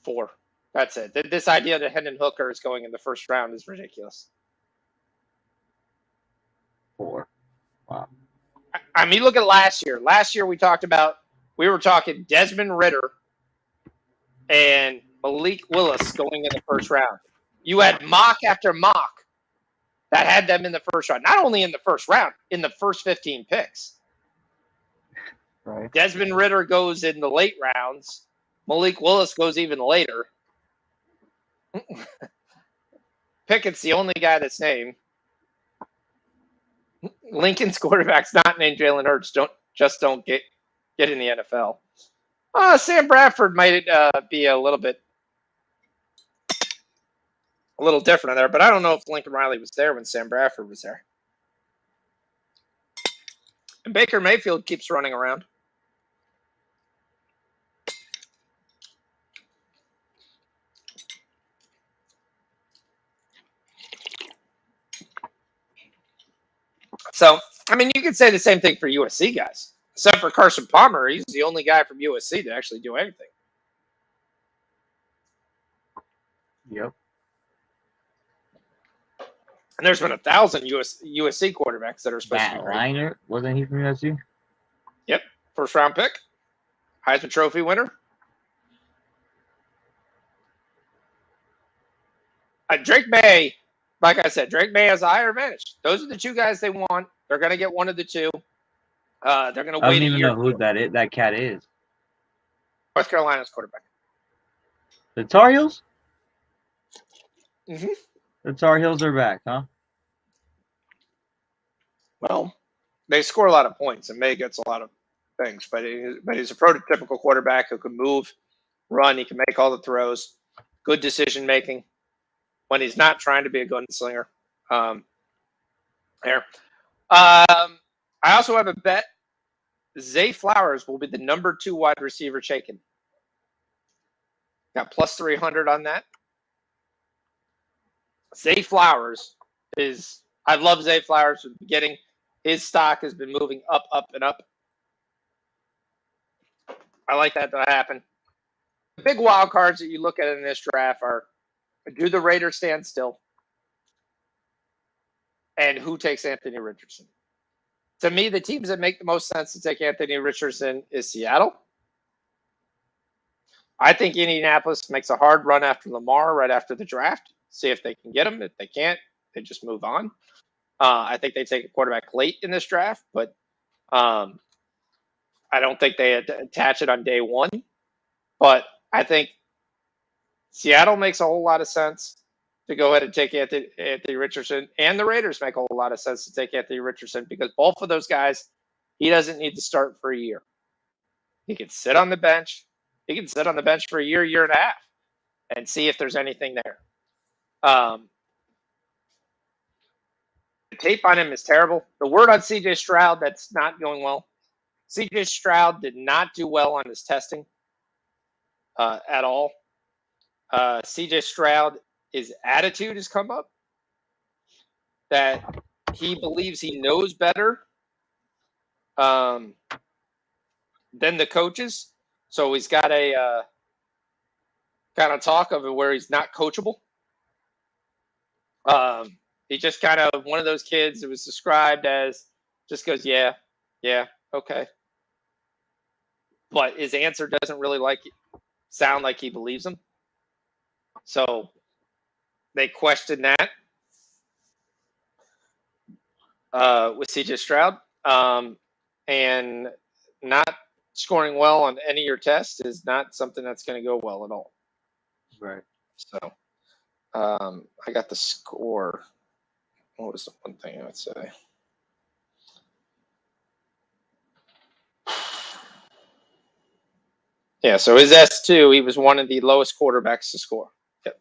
4. That's it. This idea that Hendon Hooker is going in the first round is ridiculous. 4. Wow. I mean, look at last year. Last year we were talking Desmond Ridder and Malik Willis going in the first round. You had mock after mock that had them in the first round. Not only in the first round, in the first 15 picks. Right. Desmond Ridder goes in the late rounds. Malik Willis goes even later. Pickett's the only guy that's named. Lincoln's quarterback's not named Jalen Hurts. Don't get in the NFL. Sam Bradford might be a little different there, but I don't know if Lincoln Riley was there when Sam Bradford was there. And Baker Mayfield keeps running around. So, I mean, you could say the same thing for USC guys, except for Carson Palmer. He's the only guy from USC to actually do anything. Yep. And there's been 1,000 USC quarterbacks that are supposed to be great. Liner, wasn't he from USC? Yep, first round pick, Heisman Trophy winner. Drake May, like I said, Drake May has a higher advantage. Those are the 2 guys they want. They're going to get one of the 2. They're going to wait a year. I don't even know who that cat is. North Carolina's quarterback. The Tar Heels? Mm-hmm. The Tar Heels are back, huh? Well, they score a lot of points, and May gets a lot of things, but he's a prototypical quarterback who can move, run. He can make all the throws. Good decision making when he's not trying to be a gunslinger. There. I also have a bet. Zay Flowers will be the number 2 wide receiver taken. Got plus 300 on that. Zay Flowers is. I love Zay Flowers from the beginning. His stock has been moving up, up, and up. I like that to happen. The big wild cards that you look at in this draft are: do the Raiders stand still? And who takes Anthony Richardson? To me, the teams that make the most sense to take Anthony Richardson is Seattle. I think Indianapolis makes a hard run after Lamar right after the draft. See if they can get him. If they can't, they just move on. I think they take a quarterback late in this draft, but I don't think they attach it on day one. But I think Seattle makes a whole lot of sense to go ahead and take Anthony Richardson, and the Raiders make a whole lot of sense to take Anthony Richardson because both of those guys, he doesn't need to start for a year. He can sit on the bench. He can sit on the bench for a year and a half, and see if there's anything there. The tape on him is terrible. The word on C.J. Stroud that's not going well. C.J. Stroud did not do well on his testing at all. C.J. Stroud, his attitude has come up that he believes he knows better than the coaches. So he's got a kind of talk of it where he's not coachable. He just kind of one of those kids that was described as just goes, yeah, okay. But his answer doesn't really sound like he believes him. So they question that with CJ Stroud. And not scoring well on any of your tests is not something that's going to go well at all. Right. So I got the score. What was the one thing I would say? Yeah, so his S2, he was one of the lowest quarterbacks to score. Yep.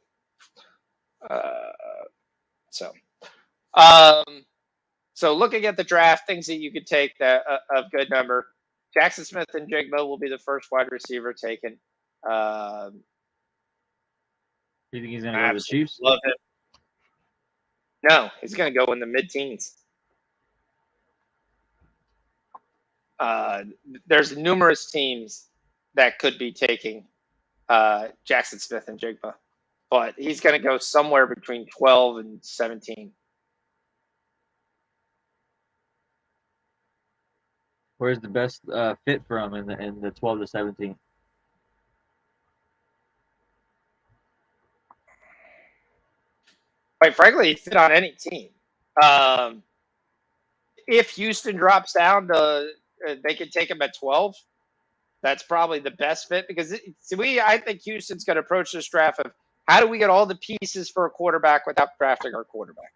So looking at the draft, things that you could take that of good number. Jackson Smith and Jigba will be the first wide receiver taken. Do you think he's going to go to the Chiefs? Love him. No, he's going to go in the mid-teens. There's numerous teams that could be taking Jackson Smith and Jigba, but he's going to go somewhere between 12 and 17. Where's the best fit for him in the 12 to 17? Quite frankly, he fit on any team. If Houston drops down to, they could take him at 12. That's probably the best fit because I think Houston's going to approach this draft of how do we get all the pieces for a quarterback without drafting our quarterback?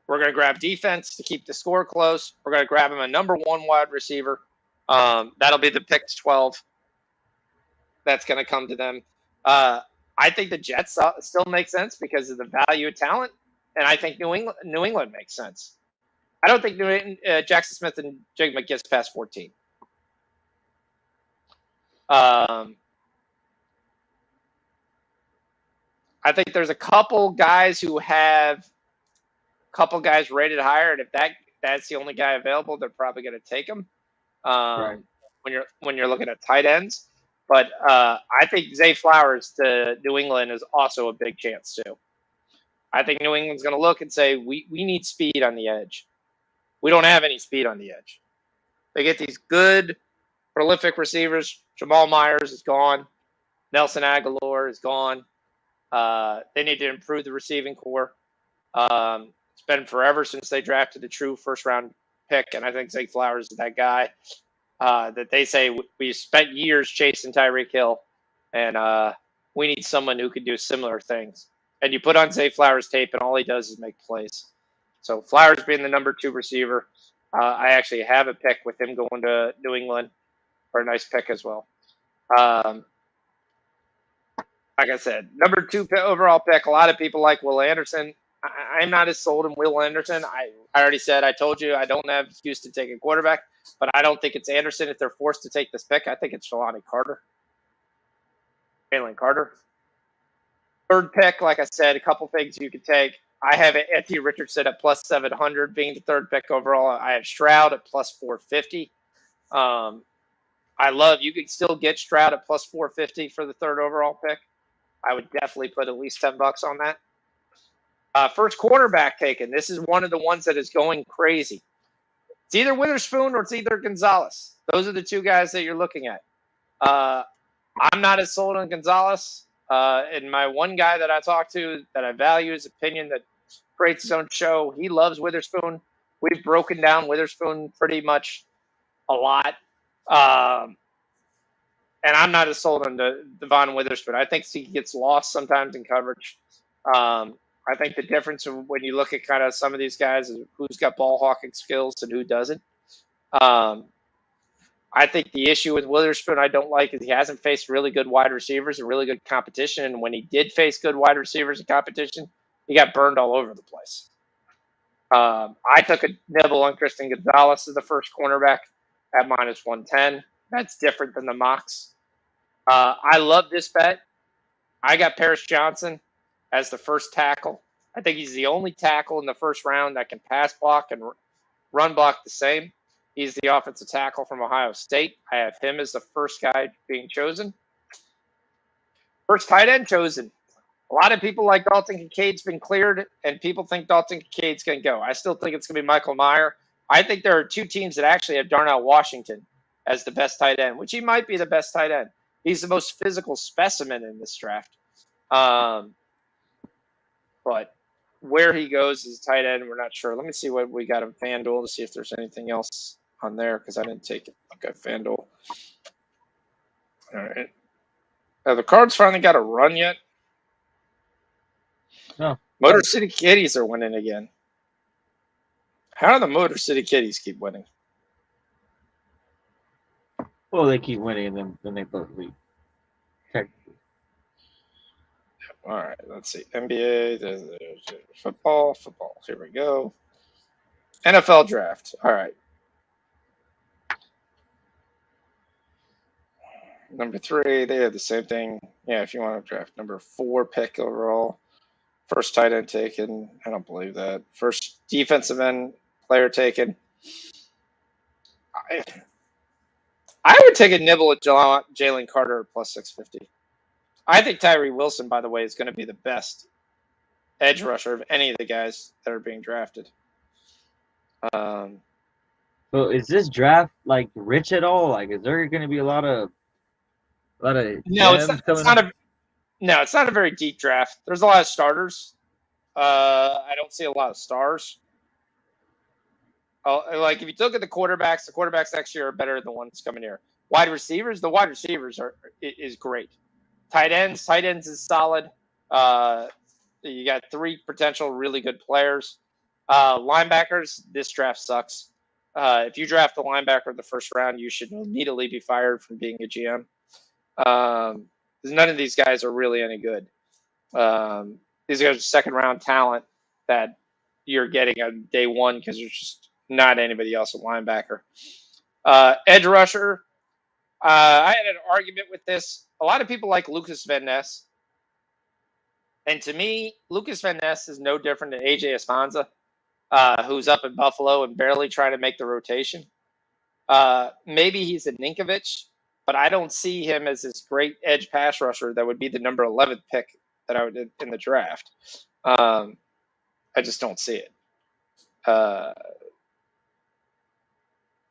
We're going to grab defense to keep the score close. We're going to grab him a number 1 wide receiver. That'll be the pick 12. That's going to come to them. I think the Jets still make sense because of the value of talent, and I think New England makes sense. I don't think Jackson Smith and Jigba gets past 14. I think there's a couple guys who have a couple guys rated higher, and if that's the only guy available, they're probably going to take him. Right. When you're looking at tight ends, but I think Zay Flowers to New England is also a big chance too. I think New England's going to look and say we need speed on the edge. We don't have any speed on the edge. They get these good, prolific receivers. Jamal Myers is gone. Nelson Aguilar is gone. They need to improve the receiving core. It's been forever since they drafted a true first-round pick, and I think Zay Flowers is that guy that they say we spent years chasing Tyreek Hill, and we need someone who can do similar things. And you put on Zay Flowers tape, and all he does is make plays. So Flowers being the number 2 receiver. I actually have a pick with him going to New England for a nice pick as well. Like I said, number 2 overall pick. A lot of people like Will Anderson. I'm not as sold on Will Anderson. I already said, I told you, I don't have Houston taking quarterback, but I don't think it's Anderson if they're forced to take this pick. I think it's Jalen Carter. 3rd pick, like I said, a couple things you could take. I have Anthony Richardson at plus 700 being the 3rd pick overall. I have Stroud at plus 450. You could still get Stroud at plus 450 for the 3rd overall pick. I would definitely put at least $10 on that. First quarterback taken. This is one of the ones that is going crazy. It's either Witherspoon or it's either Gonzalez. Those are the 2 guys that you're looking at. I'm not as sold on Gonzalez. And my one guy that I talk to that I value his opinion that creates his own show, he loves Witherspoon. We've broken down Witherspoon pretty much a lot. And I'm not as sold on Devon Witherspoon. I think he gets lost sometimes in coverage. I think the difference when you look at kind of some of these guys is who's got ball hawking skills and who doesn't. I think the issue with Witherspoon I don't like is he hasn't faced really good wide receivers and really good competition. And when he did face good wide receivers and competition, he got burned all over the place. I took a nibble on Christian Gonzalez as the first cornerback at minus 110. That's different than the mocks. I love this bet. I got Paris Johnson as the first tackle. I think he's the only tackle in the first round that can pass block and run block the same. He's the offensive tackle from Ohio State. I have him as the first guy being chosen. First tight end chosen. A lot of people like Dalton Kincaid's been cleared, and people think Dalton Kincaid's going to go. I still think it's going to be Michael Mayer. I think there are 2 teams that actually have Darnell Washington as the best tight end, which he might be the best tight end. He's the most physical specimen in this draft. But where he goes as a tight end, we're not sure. Let me see what we got on FanDuel to see if there's anything else on there because I didn't take it. Okay, FanDuel. All right. Have the Cards finally got a run yet? No. Motor City Kitties are winning again. How do the Motor City Kitties keep winning? Well, they keep winning, and then they both leave. Technically. All right, let's see. NBA, there's football. Here we go. NFL draft. All right. Number 3, they have the same thing. Yeah, if you want to draft number 4 pick overall. First tight end taken. I don't believe that. First defensive end player taken. I would take a nibble at Jalen Carter plus 650. I think Tyree Wilson, by the way, is going to be the best edge rusher of any of the guys that are being drafted. So is this draft like rich at all? Like, is there going to be a lot of No, gems it's not a very deep draft. There's a lot of starters. I don't see a lot of stars. Like if you look at the quarterbacks next year are better than the ones coming here. The wide receivers is great. Tight ends is solid. You got 3 potential really good players. Linebackers, this draft sucks. If you draft a linebacker in the first round, you should immediately be fired from being a GM. None of these guys are really any good. These guys are second-round talent that you're getting on day one because there's just not anybody else at linebacker. Edge rusher, I had an argument with this. A lot of people like Lucas Van Ness. And to me, Lucas Van Ness is no different than AJ Esponza, who's up in Buffalo and barely trying to make the rotation. Maybe he's a Ninkovich, but I don't see him as this great edge pass rusher that would be the number 11th pick that I would in the draft. I just don't see it.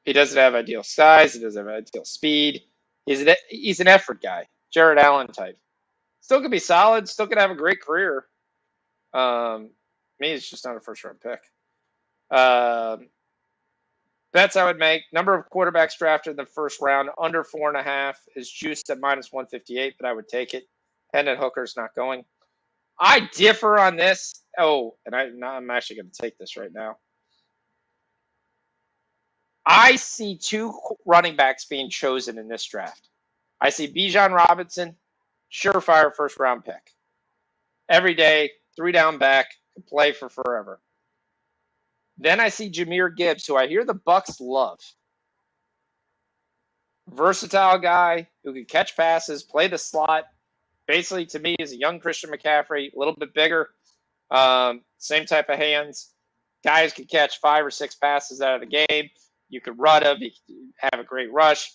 He doesn't have ideal size. He doesn't have ideal speed. He's an effort guy, Jared Allen type. Still could be solid. Still could have a great career. Me, it's just not a first-round pick. Bets I would make. Number of quarterbacks drafted in the first round under 4.5 is juiced at minus 158, but I would take it. Hendon Hooker's not going. I differ on this. Oh, and I'm actually going to take this right now. I see two running backs being chosen in this draft. I see Bijan Robinson, surefire first round pick. Every day, 3-down back, can play for forever. Then I see Jahmyr Gibbs, who I hear the Bucs love. Versatile guy who can catch passes, play the slot. Basically, to me, is a young Christian McCaffrey, a little bit bigger, same type of hands. Guys could catch 5 or 6 passes out of the game. You could run him. You could have a great rush.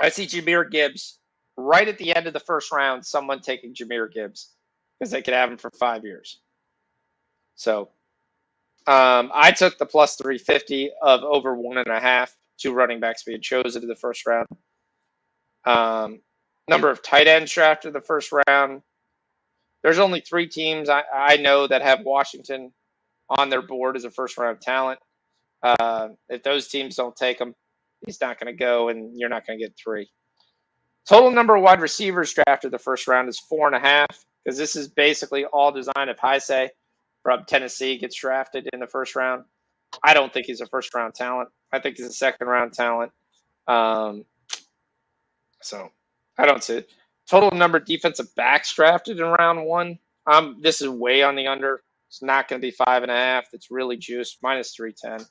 I see Jahmyr Gibbs right at the end of the first round, someone taking Jahmyr Gibbs because they could have him for 5 years. So I took the plus 350 of over 1.5, 2 running backs being chosen in the first round. Number of tight ends drafted in the first round. There's only 3 teams I know that have Washington on their board as a first round talent. If those teams don't take him, he's not going to go, and you're not going to get 3. Total number of wide receivers drafted the first round is 4.5, because this is basically all design of Heisey from Tennessee gets drafted in the first round. I don't think he's a first round talent. I think he's a second round talent. So I don't see it. Total number of defensive backs drafted in round 1. This is way on the under. It's not going to be 5.5. It's really juiced. Minus 310.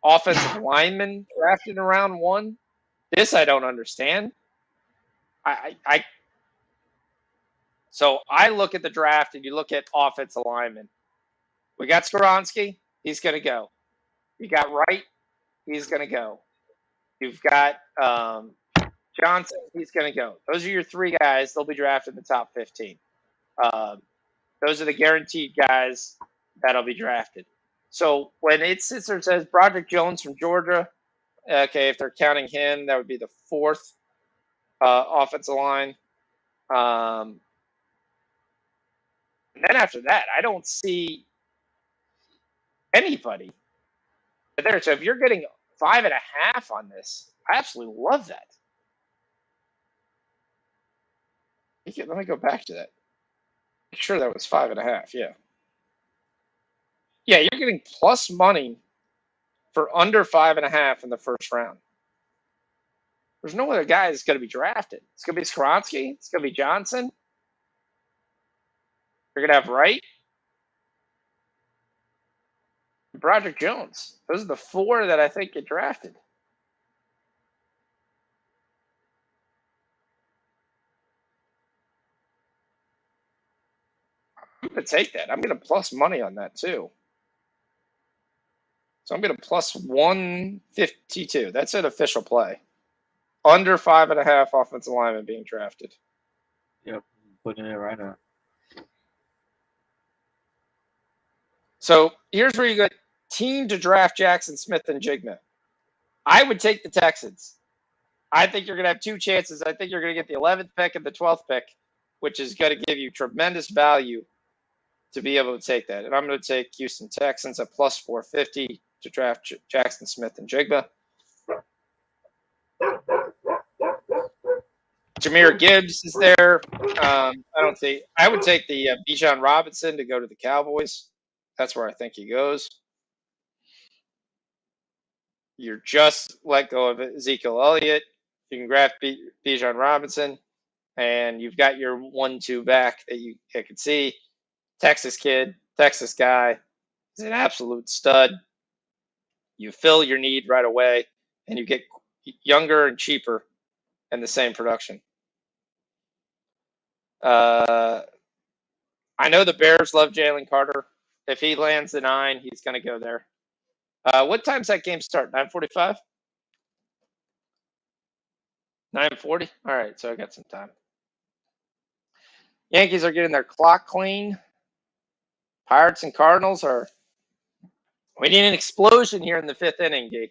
Offensive linemen drafted in round 1. This I don't understand. So I look at the draft and you look at offensive linemen. We got Skoronski. He's going to go. You got Wright. He's going to go. You've got Johnson. He's going to go. Those are your 3 guys. They'll be drafted in the top 15. Those are the guaranteed guys that'll be drafted. So when it sits there and says Broderick Jones from Georgia, okay, if they're counting him, that would be the 4th offensive line. And then after that, I don't see anybody there. So if you're getting 5.5 on this, I absolutely love that. Let me go back to that. Make sure that was 5.5. Yeah. Yeah, you're getting plus money for under 5.5 in the first round. There's no other guy that's going to be drafted. It's going to be Skoronski. It's going to be Johnson. You're going to have Wright. Broderick Jones. Those are the 4 that I think get drafted. I'm going to take that. I'm going to plus money on that too. So I'm going to plus 152. That's an official play. Under 5.5 offensive linemen being drafted. Yep, putting it right now. So here's where you go. Team to draft Jackson Smith and Jigma. I would take the Texans. I think you're going to have 2 chances. I think you're going to get the 11th pick and the 12th pick, which is going to give you tremendous value to be able to take that. And I'm going to take Houston Texans at plus 450 to draft Jackson Smith and Jigma. Jahmyr Gibbs is there. I would take the Bijan Robinson to go to the Cowboys. That's where I think he goes. You're just let go of Ezekiel Elliott. You can grab Bijan Robinson, and you've got your 1-2 back that you can see. Texas kid, Texas guy. He's an absolute stud. You fill your need right away, and you get younger and cheaper and the same production. I know the Bears love Jalen Carter. If he lands the 9, he's going to go there. What time's that game start? 9:45? 9:40? All right, so I got some time. Yankees are getting their clock clean. Pirates and Cardinals are. We need an explosion here in the 5th inning, D.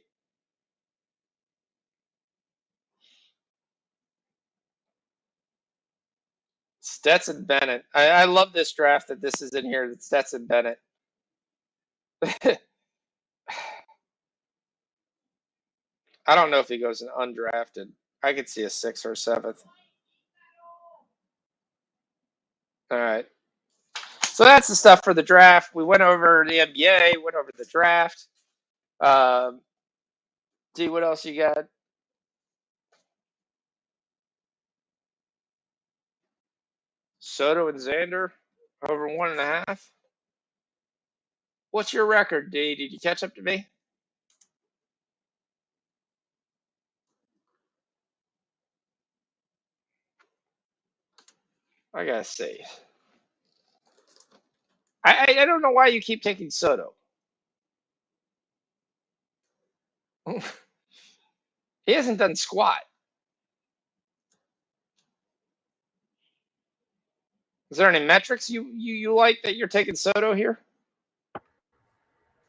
Stetson Bennett. I love this draft that this is in here. Stetson Bennett. I don't know if he goes in undrafted. I could see a 6th or 7th. All right. So that's the stuff for the draft. We went over the NBA, went over the draft. D, what else you got? Soto and Xander over 1.5. What's your record, D? Did you catch up to me? I gotta see. I don't know why you keep taking Soto. He hasn't done squat. Is there any metrics you like that you're taking Soto here?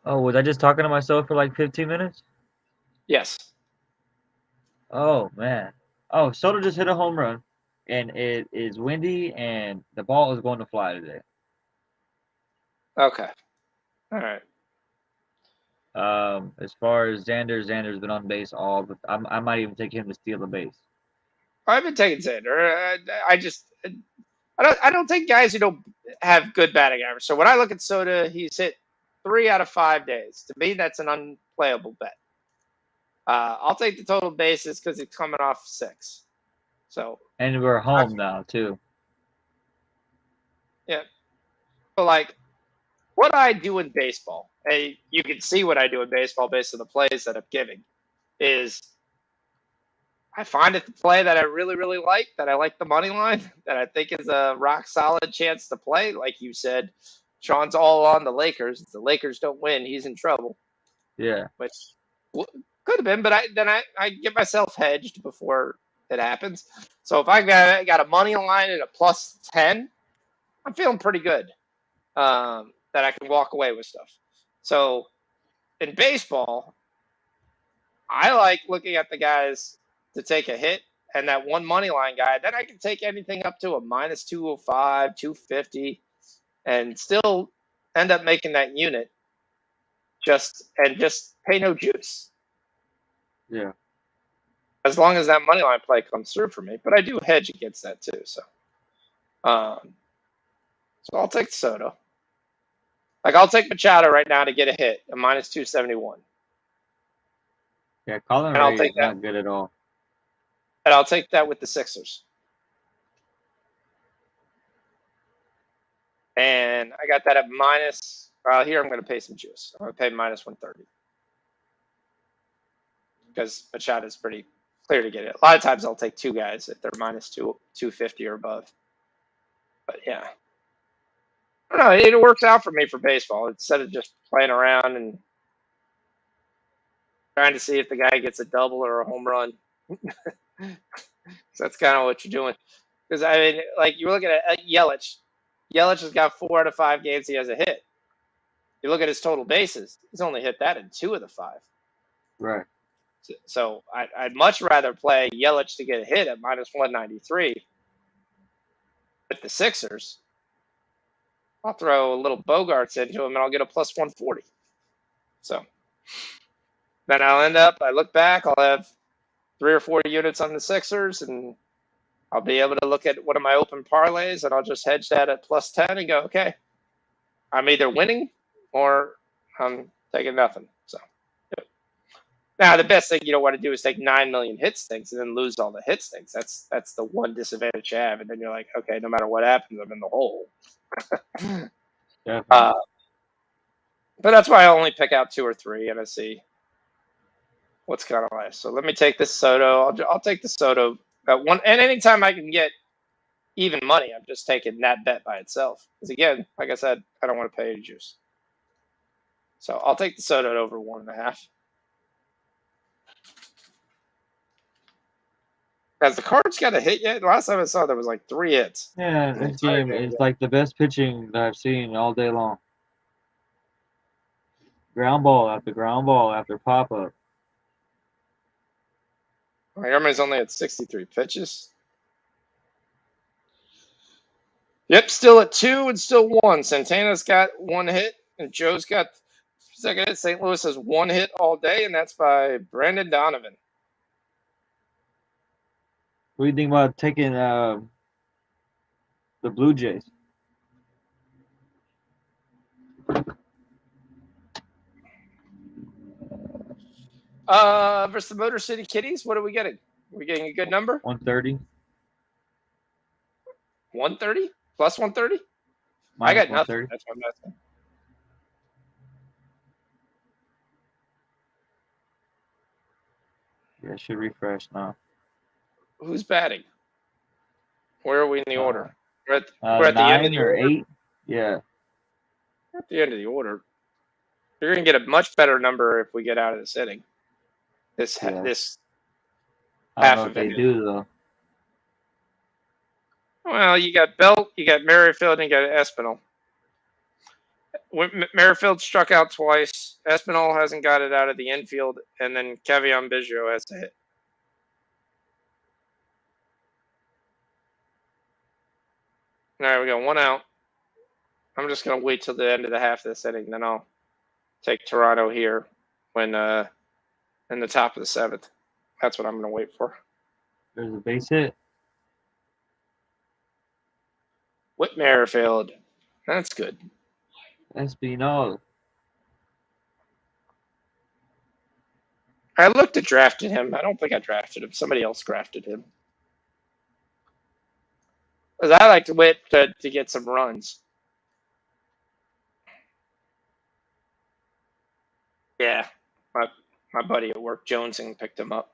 Oh, was I just talking to myself for like 15 minutes? Yes. Oh, man. Oh, Soto just hit a home run, and it is windy, and the ball is going to fly today. Okay. All right. As far as Xander's been on base all, but I might even take him to steal the base. I've been taking Xander. I don't take guys who don't have good batting average. So when I look at Soto, he's hit 3 out of 5 days. To me, that's an unplayable bet. I'll take the total bases because it's coming off 6. So And we're home now, too. yeah, but like what I do in baseball, and you can see what I do in baseball based on the plays that I'm giving, is I find it the play that I really, really like, that I like the money line, that I think is a rock solid chance to play. Like you said, Sean's all on the Lakers. If the Lakers don't win, he's in trouble. Yeah. Which could have been, but I get myself hedged before it happens. So if I got a money line at a +10, I'm feeling pretty good that I can walk away with stuff. So in baseball, I like looking at the guys to take a hit and that one money line guy. Then I can take anything up to a -205, 250, and still end up making that unit just pay no juice. Yeah. As long as that money line play comes through for me. But I do hedge against that too. So I'll take Soto. Like I'll take Machado right now to get a hit, a -271. Yeah, Colin And I'll Ray take is that. not good at all. And I'll take that with the Sixers. And I got that at minus. Here I'm going to pay some juice. I'm going to pay -130 because Machado is pretty clear to get it. A lot of times I'll take 2 guys if they're -250 or above. But yeah, I don't know. It works out for me for baseball instead of just playing around and trying to see if the guy gets a double or a home run. So that's kind of what you're doing. Because I mean, like you're looking at Yelich. Yelich has got 4 out of 5 games he has a hit. You look at his total bases; he's only hit that in 2 of the 5. Right. So I'd much rather play Yelich to get a hit at -193 with the Sixers. I'll throw a little Bogarts into him and I'll get a +140. So then I'll end up, I look back, I'll have 3 or 4 units on the Sixers and I'll be able to look at one of my open parlays and I'll just hedge that at +10 and go, okay, I'm either winning or I'm taking nothing. So now the best thing you don't want to do is take 9 million hit stinks and then lose all the hit stinks. That's the one disadvantage you have, and then you're like, okay, no matter what happens, I'm in the hole. Definitely. But that's why I only pick out 2 or 3 and I see what's kind of life. So let me take this Soto. I'll take the Soto at one. And anytime I can get even money, I'm just taking that bet by itself. Because again, like I said, I don't want to pay any juice. So I'll take the Soto at over 1.5. Has the Cards got a hit yet? Last time I saw there was like 3 hits. Yeah, this game is like the best pitching that I've seen all day long. Ground ball after pop up. Everybody's only at 63 pitches. Yep, still at 2 and still 1. Santana's got 1 hit, and Joe's got 2nd hit. St. Louis has 1 hit all day, and that's by Brandon Donovan. What do you think about taking the Blue Jays? Versus the Motor City Kitties, what are we getting? Are we getting a good number? 130. 130? Plus 130? I Minus got nothing. 130. That's what I'm asking. Yeah, it should refresh now. Who's batting? Where are we in the order? We're at the end of 9 the or order. 8. Yeah. We're at the end of the order. You're going to get a much better number if we get out of this inning. This Yeah. this I don't half know if of they it. do though. Well, you got Belt, you got Merrifield, and you got Espinal. Merrifield struck out twice. Espinal hasn't got it out of the infield, and then Cavion Biggio has to hit. All right, we got one out. I'm just gonna wait till the end of the half of this inning, then I'll take Toronto here when in the top of the seventh. That's what I'm gonna wait for. There's a base hit. Whit Merrifield. That's good. Espinal. I looked at drafting him. I don't think I drafted him. Somebody else drafted him. Because I like Whit to get some runs. Yeah, my buddy at work, Jonesing, picked him up.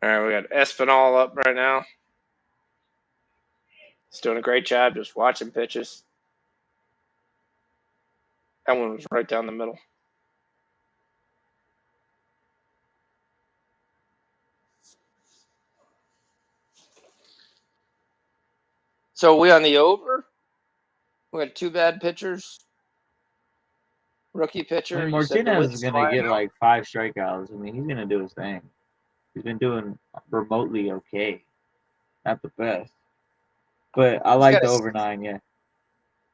All right, we got Espinal up right now. He's doing a great job just watching pitches. That one was right down the middle. So we on the over? We got two bad pitchers. Rookie pitcher. I mean, You said Martinez is DeWitt's gonna get like 5 strikeouts. I mean, he's gonna do his thing. He's been doing remotely okay. Not the best. But I like the over 9, yeah.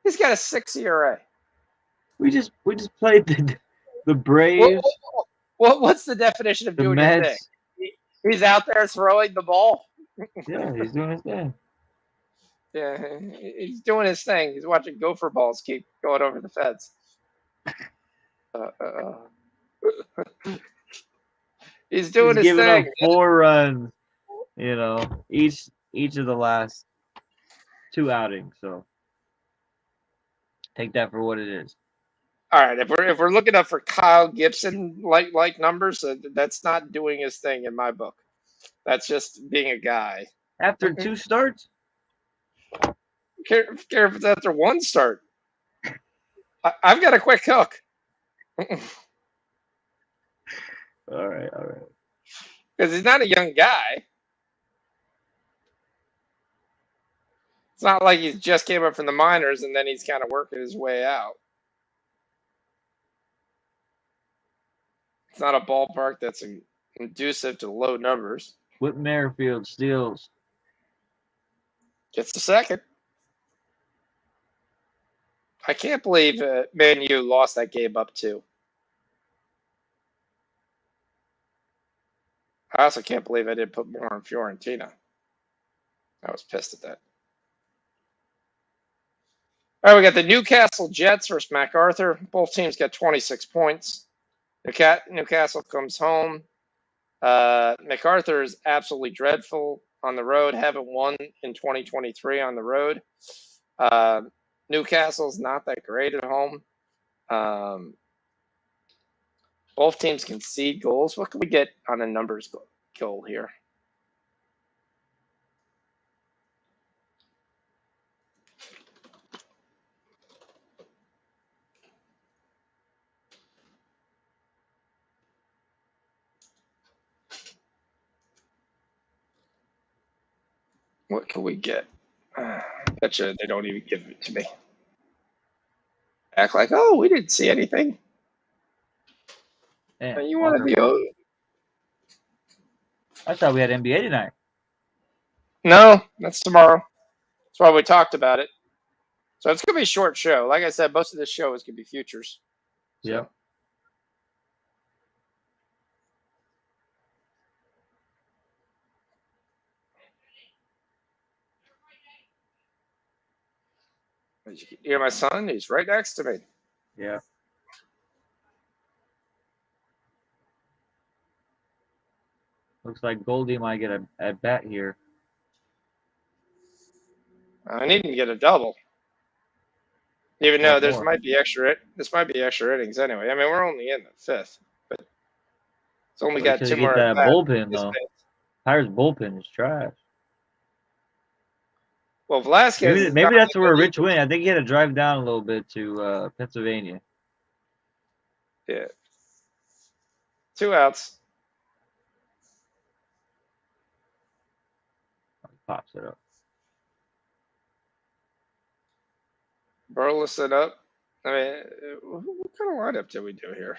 He's got a 6 ERA. We just played the Braves, What's the definition of the doing your Mets. thing? He's out there throwing the ball. Yeah, he's doing his thing. Yeah, he's doing his thing. He's watching gopher balls keep going over the fence. He's doing He's his giving thing. up 4 runs, each of the last 2 outings. So take that for what it is. All right, if we're looking up for Kyle Gibson like numbers, that's not doing his thing in my book. That's just being a guy. After 2 starts? Care if it's after 1 start. I've got a quick hook. All right. Because he's not a young guy. It's not like he just came up from the minors and then he's kind of working his way out. It's not a ballpark that's conducive to low numbers. Whit Merrifield steals. Gets the second. I can't believe Man U lost that game up 2. I also can't believe I didn't put more on Fiorentina. I was pissed at that. All right, we got the Newcastle Jets versus MacArthur. Both teams got 26 points. Newcastle comes home. MacArthur is absolutely dreadful on the road. Haven't won in 2023 on the road. Newcastle's not that great at home. Both teams concede goals. What can we get on a numbers goal here? What can we get? Betcha they don't even give it to me. Act like, oh, we didn't see anything. Damn, You want to be? I thought we had NBA tonight. No, that's tomorrow. That's why we talked about it. So it's gonna be a short show. Like I said, most of this show is gonna be futures. So. Yep. Did you hear my son? He's right next to me. Yeah. Looks like Goldie might get a at bat here. I need him to get a double. Even though Not this more. might be extra innings anyway. I mean, we're only in the fifth, but it's only Wait got till two you get more at that bats. bullpen though. Pirates bullpen is trash. Well, Velasquez Maybe is not maybe that's like where a Rich leader. went. I think he had to drive down a little bit to Pennsylvania. Yeah. 2 outs. Pops it up. Burleson up. I mean, what kind of lineup did we do here?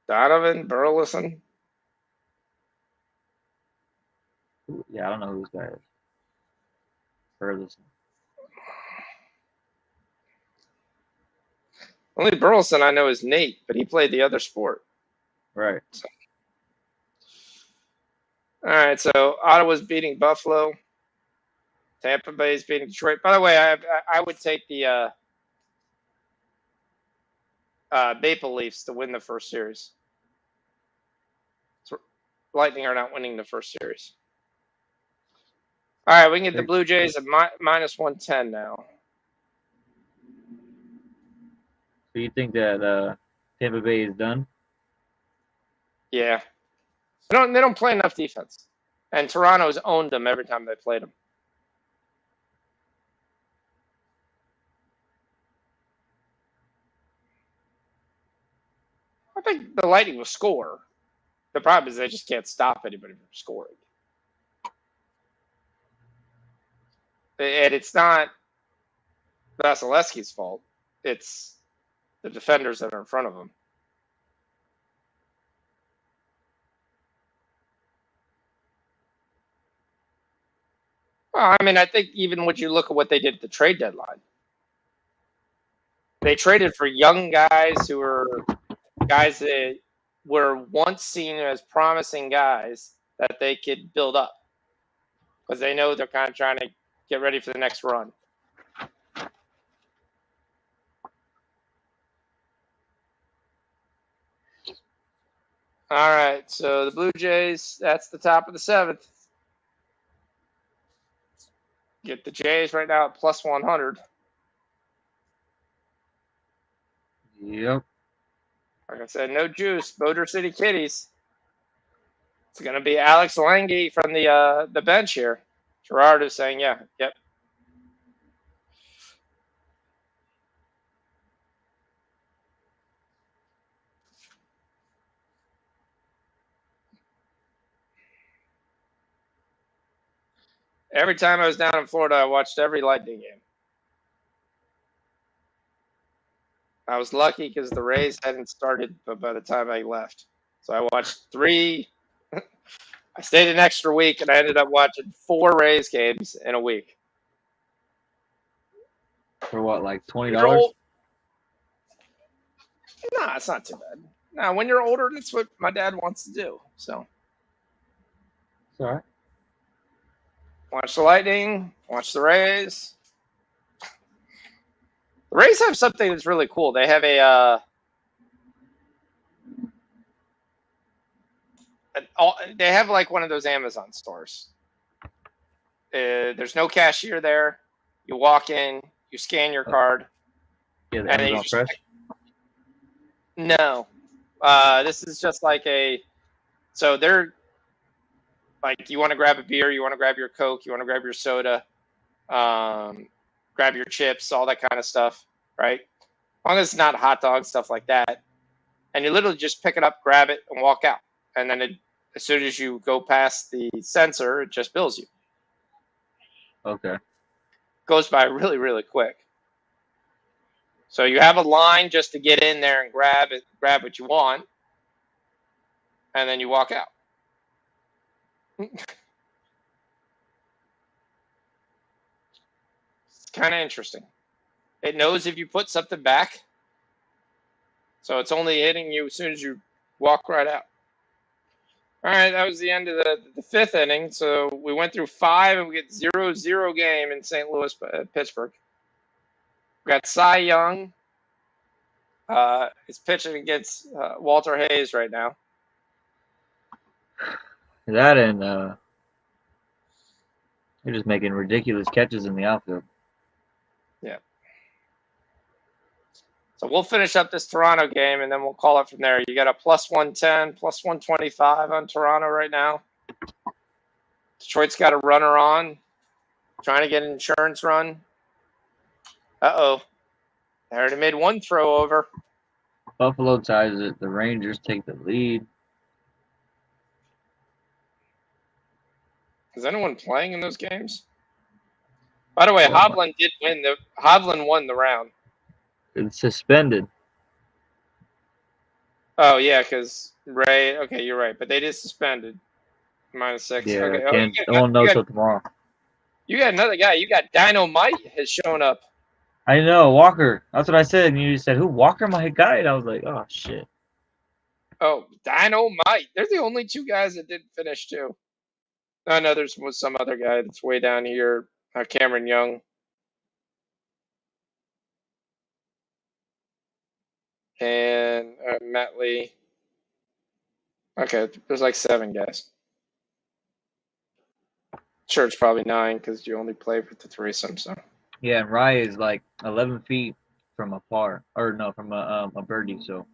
Donovan, Burleson. Yeah, I don't know who this guy is. Burleson. Only Burleson I know is Nate, but he played the other sport. Right. So. All right, so Ottawa's beating Buffalo. Tampa Bay's beating Detroit. By the way, I would take the Maple Leafs to win the first series. So Lightning are not winning the first series. All right, we can get the Blue Jays at minus 110 now. So you think that Tampa Bay is done? Yeah, they don't play enough defense, and Toronto's owned them every time they played them. I think the Lightning will score. The problem is they just can't stop anybody from scoring. And it's not Vasilevsky's fault. It's the defenders that are in front of him. Well, I mean, I think even when you look at what they did at the trade deadline, they traded for young guys who were guys that were once seen as promising guys that they could build up because they know they're kind of trying to get ready for the next run. All right, so the Blue Jays, that's the top of the seventh. Get the Jays right now at plus 100. Yep. Like I said, no juice. Motor City Kitties. It's going to be Alex Lange from the bench here. Gerard is saying, yeah, yep. Every time I was down in Florida, I watched every Lightning game. I was lucky because the Rays hadn't started by the time I left. So I watched 3. I stayed an extra week, and I ended up watching 4 Rays games in a week. For what, like $20? No, it's not too bad. Now, when you're older, that's what my dad wants to do. So, It's all right. watch the Lightning, watch the Rays. The Rays have something that's really cool. They have they have like one of those Amazon stores. There's no cashier there. You walk in, you scan your card, Yeah, the and then you Amazon just Fresh. No, this is just like so they're like, you want to grab a beer, you want to grab your Coke, you want to grab your soda, grab your chips, all that kind of stuff, right? As long as it's not hot dogs, stuff like that. And you literally just pick it up, grab it, and walk out. And then as soon as you go past the sensor, it just bills you. Okay. Goes by really, really quick. So you have a line just to get in there and grab what you want, and then you walk out. It's kind of interesting. It knows if you put something back, so it's only hitting you as soon as you walk right out. All right, that was the end of the 5th inning. So we went through 5, and we get 0-0 game in St. Louis, Pittsburgh. We got Cy Young. Is pitching against Walter Hayes right now. That and they're just making ridiculous catches in the outfield. Yeah. So we'll finish up this Toronto game, and then we'll call it from there. You got a plus 110, plus 125 on Toronto right now. Detroit's got a runner on, trying to get an insurance run. Uh-oh. They already made one throw over. Buffalo ties it. The Rangers take the lead. Is anyone playing in those games? By the way, Hovland did win. Hovland won the round. It's suspended. Oh, yeah, because Ray. Okay, you're right. But they did suspended. -6. Yeah, Okay. no one knows till tomorrow. You got another guy. You got Dynamite has shown up. I know, Walker. That's what I said. And you said, who? Walker, my guy? And I was like, oh, shit. Oh, Dynamite. They're the only two guys that didn't finish, too. I know there's some other guy that's way down here. Cameron Young. And Matt Lee. Okay, there's like 7 guys. Sure, it's probably 9 because you only play with the threesome. So Yeah, and Rye is like 11 feet from a par, or no, from a birdie. So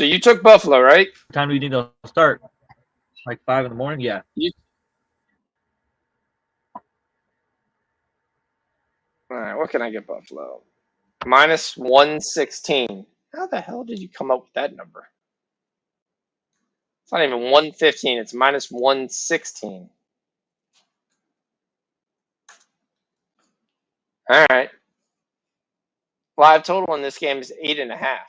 you took Buffalo, right? what time do you think they'll start? Like 5 in the morning? Yeah. All right, what can I get Buffalo? -116. How the hell did you come up with that number? It's not even 115. It's -116. All right. Live total in this game is 8.5.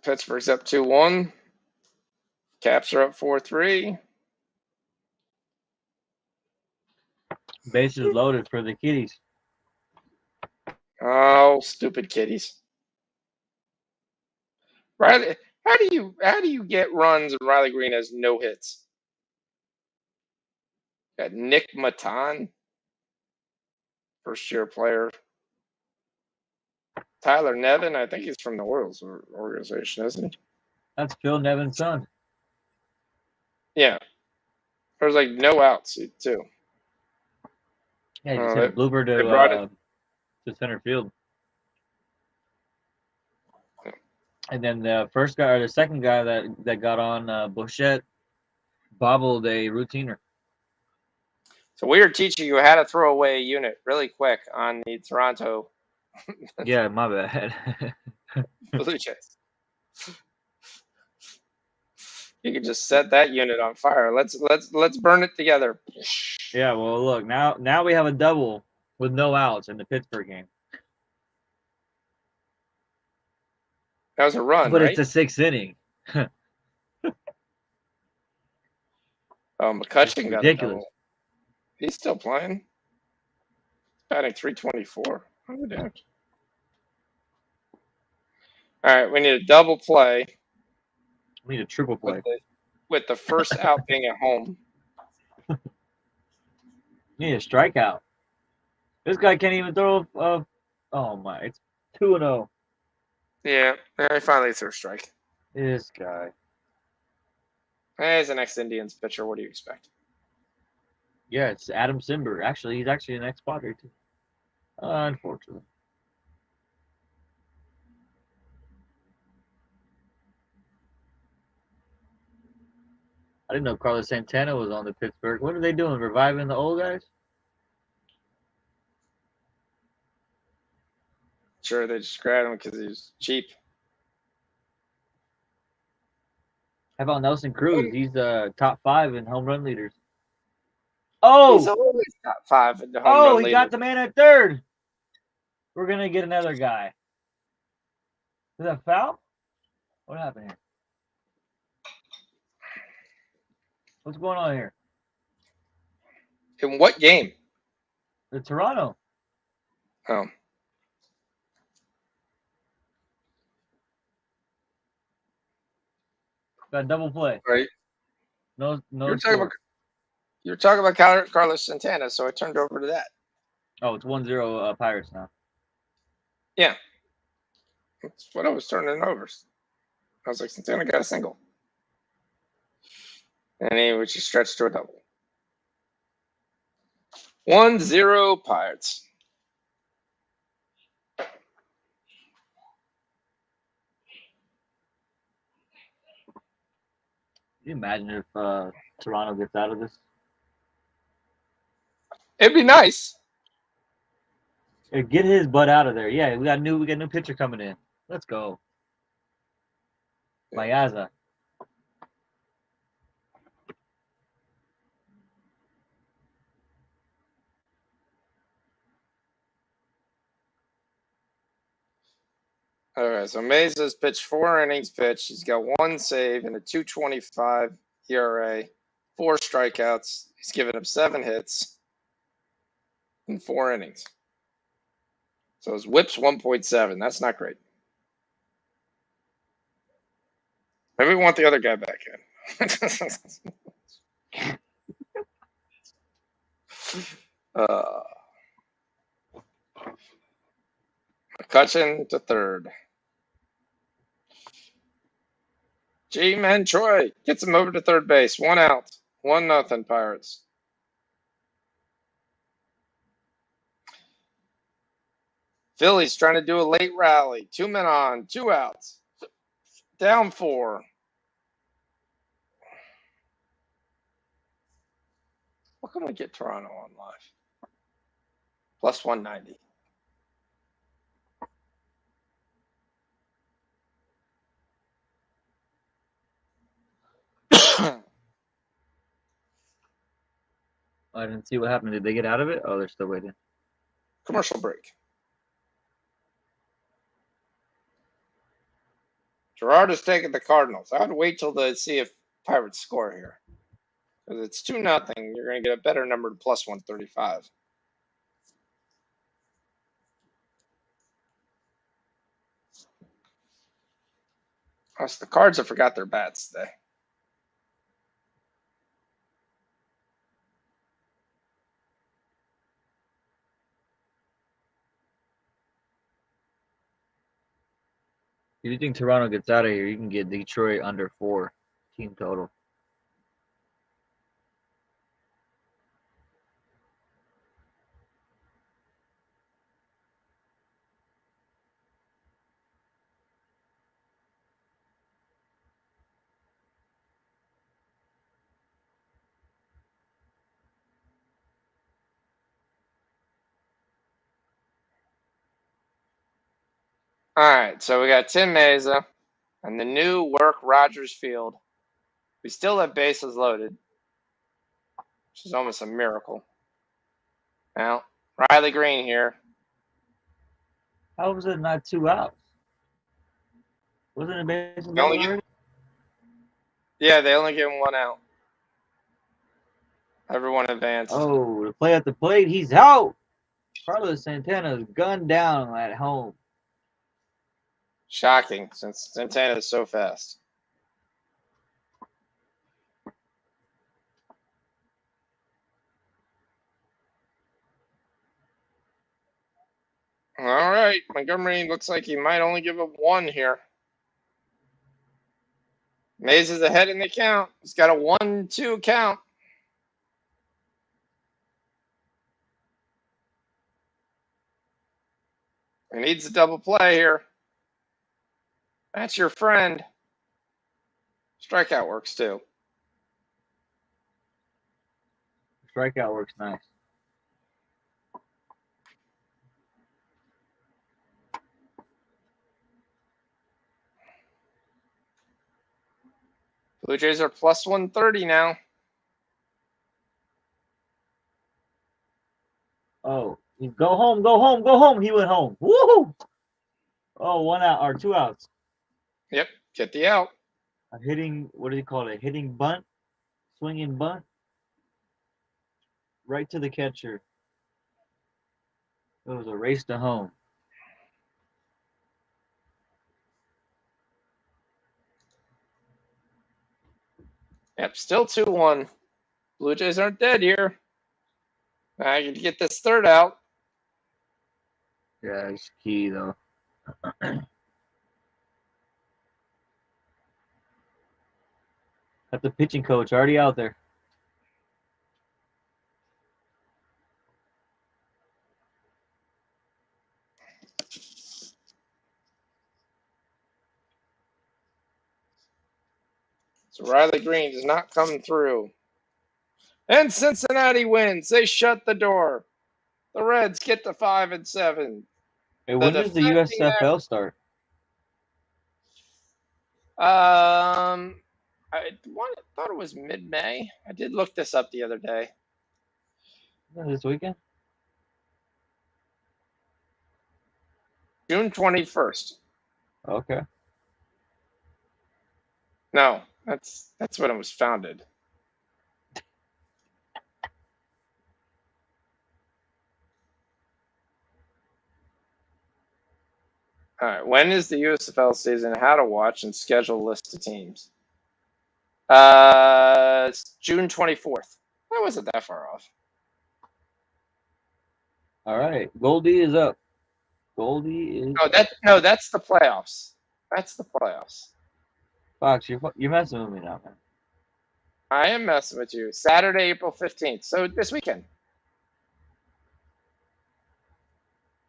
Pittsburgh's up 2-1. Caps are up 4-3. Bases loaded for the Kitties. Oh, stupid kitties. Riley, how do you get runs and Riley Green has no hits? Got Nick Matan, first year player. Tyler Nevin, I think he's from the Orioles organization, isn't he? That's Phil Nevin's son. Yeah. There's like no outs too. Yeah, he just hit a blooper to center field. And then the first guy or the second guy that got on Bichette bobbled a routiner. So we are teaching you how to throw away a unit really quick on the Toronto. Yeah, my bad. Blue Jays. You can just set that unit on fire. Let's burn it together. Yeah, well, look, now we have a double with no outs in the Pittsburgh game. That was a run, but right? It's a 6th inning. Oh, McCutcheon got a ridiculous. double. He's still playing. Batting .324. How the damn? All right, we need a double play. We need a triple play. With the first out being at home. Need a strikeout. This guy can't even throw oh my, it's 2-0. Yeah, I finally threw a strike. This guy. He's an ex-Indians pitcher. What do you expect? Yeah, it's Adam Simber. Actually, he's actually an ex-Padre too. Unfortunately. I didn't know Carlos Santana was on the Pittsburgh. What are they doing? Reviving the old guys? Sure, they just grabbed him because he's cheap. How about Nelson Cruz? He's top 5 in home run leaders. Oh! He's always top 5 in the home run leaders. He got the man at third. We're going to get another guy. Is that foul? What happened here? What's going on here? In what game? The Toronto. Oh. Got double play. Right. No You're talking score. about Carlos Santana, so I turned over to that. Oh, it's 1-0 Pirates now. Yeah. That's what I was turning over. I was like, Santana got a single. And he was just stretched to a double. 1-0 Pirates. Can you imagine if Toronto gets out of this? It'd be nice. Yeah, get his butt out of there. Yeah, we got new pitcher coming in. Let's go. Mayaza. All right, so Mesa's pitched 4 innings pitched. He's got 1 save and a 2.25 ERA, 4 strikeouts. He's given up 7 hits in 4 innings. So his whip's 1.7. That's not great. Maybe we want the other guy back in. McCutcheon to third. G-Man Troy gets him over to third base. 1 out. 1-0 Pirates. Phillies trying to do a late rally. 2 men on, 2 outs. Down 4. What can we get Toronto on live? Plus 190. I didn't see what happened. Did they get out of it? Oh, they're still waiting. Commercial break. Gerard is taking the Cardinals. I would wait till to see if Pirates score here. Because it's 2-0. You're going to get a better number to plus 135. The Cards have forgot their bats today. If you think Toronto gets out of here, you can get Detroit under 4 team total. All right, so we got Tim Mesa and the new Work Rogers Field. We still have bases loaded, which is almost a miracle. Now, Riley Green here. How was it not 2 outs? Wasn't it bases They only loaded already? Yeah, they only give him 1 out. Everyone advanced. Oh, the play at the plate, he's out. Carlos Santana's gunned down at home. Shocking, since Santana is so fast. All right, Montgomery looks like he might only give up 1 here. Mays is ahead in the count. He's got a 1-2 count. He needs a double play here. That's your friend. Strikeout works too. Strikeout works nice. Blue Jays are plus 130 now. Oh, go home, go home, go home. He went home. Woohoo! Oh, 1 out or 2 outs. Yep, get the out. A hitting, what do you call it? Hitting bunt, swinging bunt, right to the catcher. It was a race to home. Yep, still 2-1. Blue Jays aren't dead here. I can get this third out. Yeah, it's key though. Got the pitching coach already out there. So Riley Green does not come through. And Cincinnati wins. They shut the door. The Reds get to 5-7. Hey, when does the USFL start? I thought it was mid-May. I did look this up the other day. This weekend? June 21st. Okay. No, that's when it was founded. All right. When is the USFL season? How to watch and schedule list of teams. It's June 24th. That wasn't that far off. All right. Goldie is up. Goldie is. That's the playoffs. That's the playoffs. Fox, you're messing with me now, man. I am messing with you. Saturday, April 15th. So this weekend.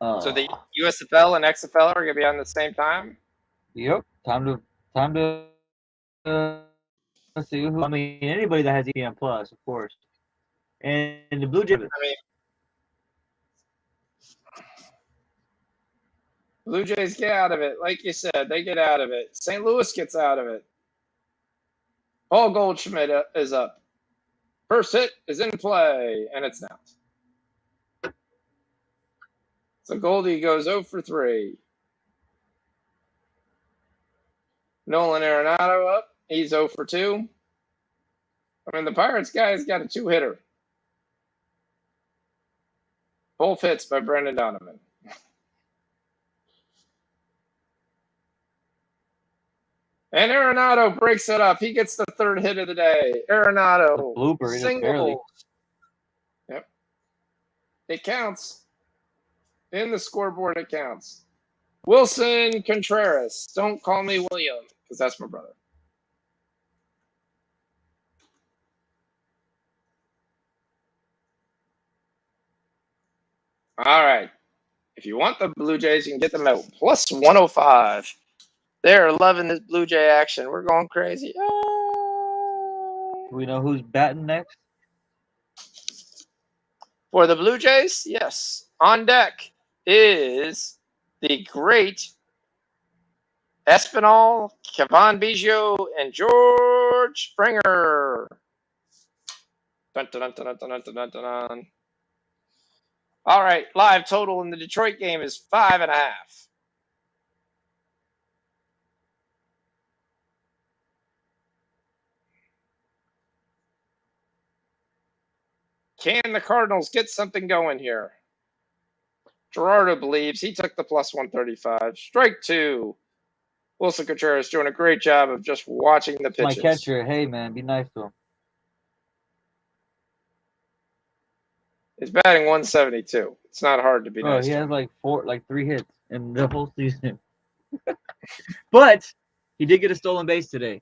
So the USFL and XFL are going to be on the same time? Yep. Time to let's see who. I mean, anybody that has ESPN Plus, of course. And the Blue Jays. Blue Jays get out of it. Like you said, they get out of it. St. Louis gets out of it. Paul Goldschmidt is up. First hit is in play, and it's out. So Goldie goes 0 for 3. Nolan Arenado up. He's 0 for 2. I mean, the Pirates guy's got a 2-hitter. Both hits by Brendan Donovan. And Arenado breaks it up. He gets the third hit of the day. Arenado. Blooper, just barely. Yep. It counts. In the scoreboard, it counts. Wilson Contreras. Don't call me William, because that's my brother. All right. If you want the Blue Jays, you can get them at plus 105. They're loving this Blue Jay action. We're going crazy. Do we know who's batting next? For the Blue Jays, yes. On deck is the great Espinal, Kevon Biggio, and George Springer. Dun, dun, dun, dun, dun, dun, dun, dun. All right, live total in the Detroit game is 5.5. Can the Cardinals get something going here? Gerardo believes he took the plus 135. Strike 2. Wilson Contreras doing a great job of just watching the pitches. My catcher, hey man, be nice to him. He's batting 172. It's not hard to be nice. He has like 3 hits in the whole season. But he did get a stolen base today.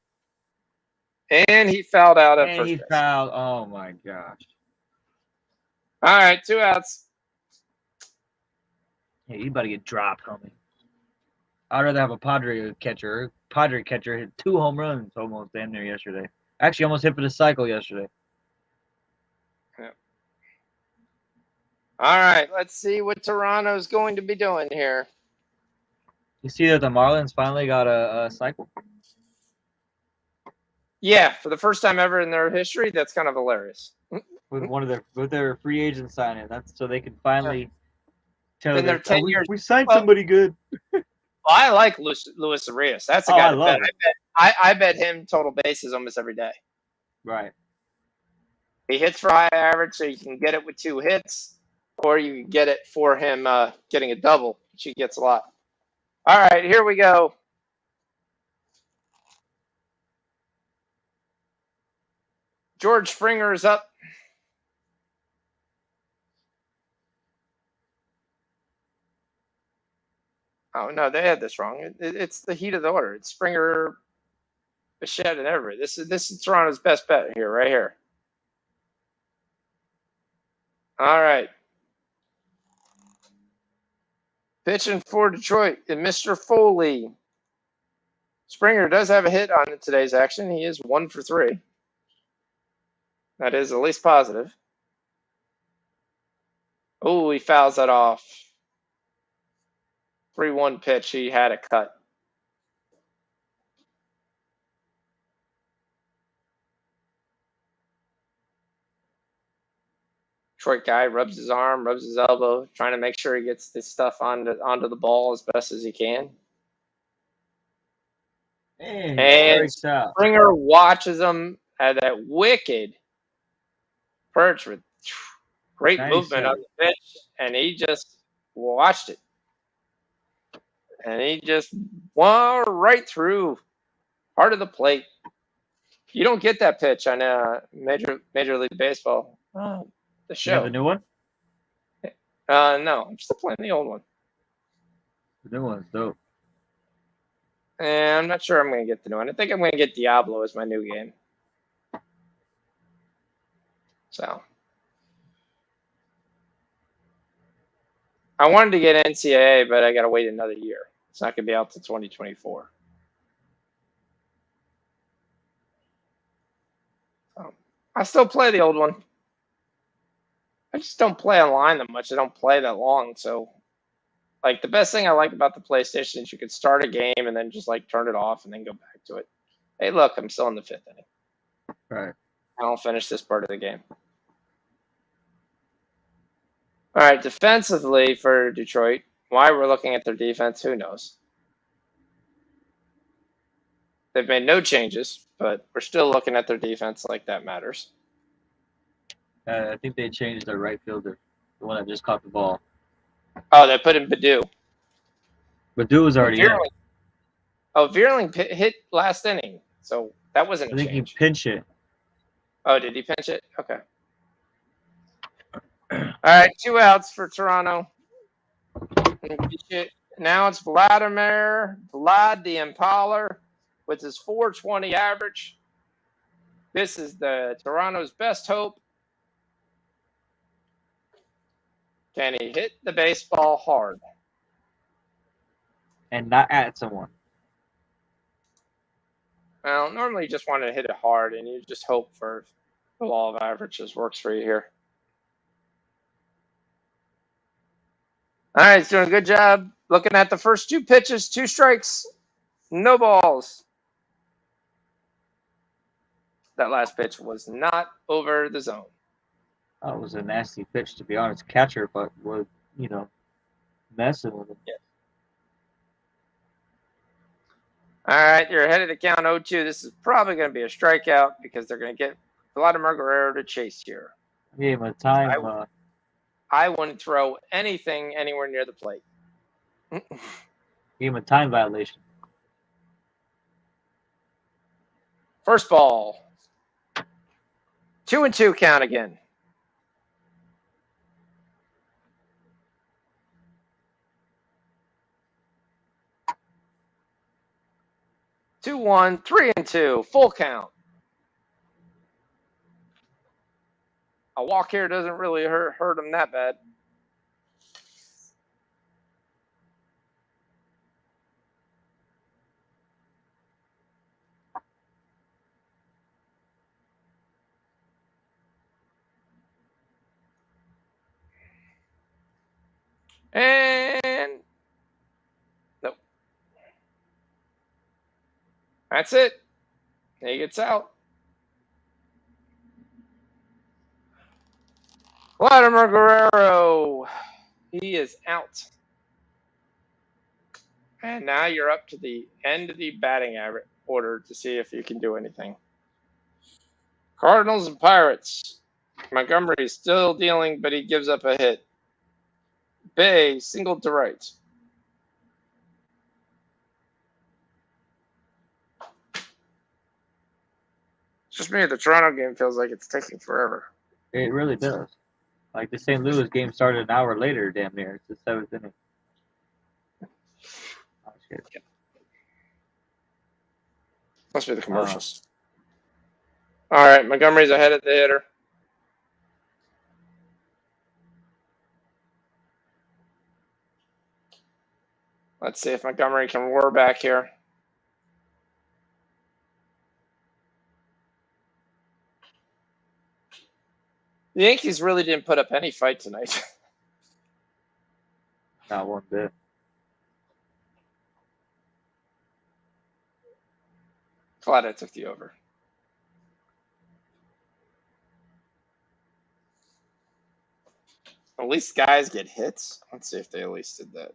And he fouled out at first base. Fouled. Oh my gosh. All right, 2 outs. Hey, you about to get dropped, homie. I'd rather have a Padre catcher. Padre catcher hit 2 home runs almost damn near yesterday. Actually, almost hit for the cycle yesterday. Yeah. All right, let's see what Toronto's going to be doing here. You see that the Marlins finally got a cycle? Yeah, for the first time ever in their history, that's kind of hilarious. With their free agent signing. That's so they can finally tell their 10 years. We signed somebody good. Well, I like Luis Arias. That's a guy to bet. I bet him total bases almost every day. Right. He hits for high average, so you can get it with 2 hits, or you can get it for him getting a double, which he gets a lot. All right, here we go. George Springer is up. Oh no, they had this wrong. It's the heat of the order. It's Springer, Bichette, and Everett. This is Toronto's best bet here, right here. All right. Pitching for Detroit and Mr. Foley. Springer does have a hit on today's action. He is 1 for 3. That is at least positive. Oh, he fouls that off. 3-1 pitch. He had it cut. Detroit guy rubs his arm, rubs his elbow, trying to make sure he gets this stuff onto the ball as best as he can. And Springer watches him at that wicked perch with great movement on the pitch, and he just watched it. And he just went right through part of the plate. You don't get that pitch on Major League Baseball. The show. You have the new one? No, I'm still playing the old one. The new one's dope. And I'm not sure I'm going to get the new one. I think I'm going to get Diablo as my new game. So I wanted to get NCAA, but I got to wait another year. It's not going to be out till 2024. So I still play the old one. I just don't play online that much. I don't play that long. So, like, the best thing I like about the PlayStation is you can start a game and then just, like, turn it off and then go back to it. Hey, look, I'm still in the 5th inning. Right. I'll finish this part of the game. All right, defensively for Detroit, why we're looking at their defense, who knows? They've made no changes, but we're still looking at their defense like that matters. I think they changed their right fielder, the one that just caught the ball. Oh, they put in Badu. Badu was already in. Oh, Vierling hit last inning, so that wasn't a change. I think he pinched it. Oh, did he pinch it? Okay. All right, 2 outs for Toronto. Now it's Vlad the Impaler with his 420 average. This is the Toronto's best hope. Can he hit the baseball hard? And not at someone. Well, normally you just want to hit it hard, and you just hope for the law of averages works for you here. All right, he's doing a good job. Looking at the first 2 pitches, 2 strikes, no balls. That last pitch was not over the zone. That was a nasty pitch, to be honest. Catcher, but was, messing with him. Yeah. All right, you're ahead of the count 0-2. This is probably going to be a strikeout because they're going to get Vladimir Guerrero to chase here. I gave him a time. I wouldn't throw anything anywhere near the plate. Gave him a time violation. First ball. 2-2 count again. Two, 1, 3-2, full count. A walk here doesn't really hurt him that bad. And nope. That's it. He gets out. Vladimir Guerrero. He is out. And now you're up to the end of the batting average order to see if you can do anything. Cardinals and Pirates. Montgomery is still dealing, but he gives up a hit. Bay singled to right. Just me. The Toronto game feels like it's taking forever. It really does. Like the St. Louis game started an hour later, damn near. It's the seventh inning. Oh, shit. Must be the commercials. All right, Montgomery's ahead of the hitter. Let's see if Montgomery can roar back here. The Yankees really didn't put up any fight tonight. Not one bit. Glad I took the over. At least guys get hits. Let's see if they at least did that.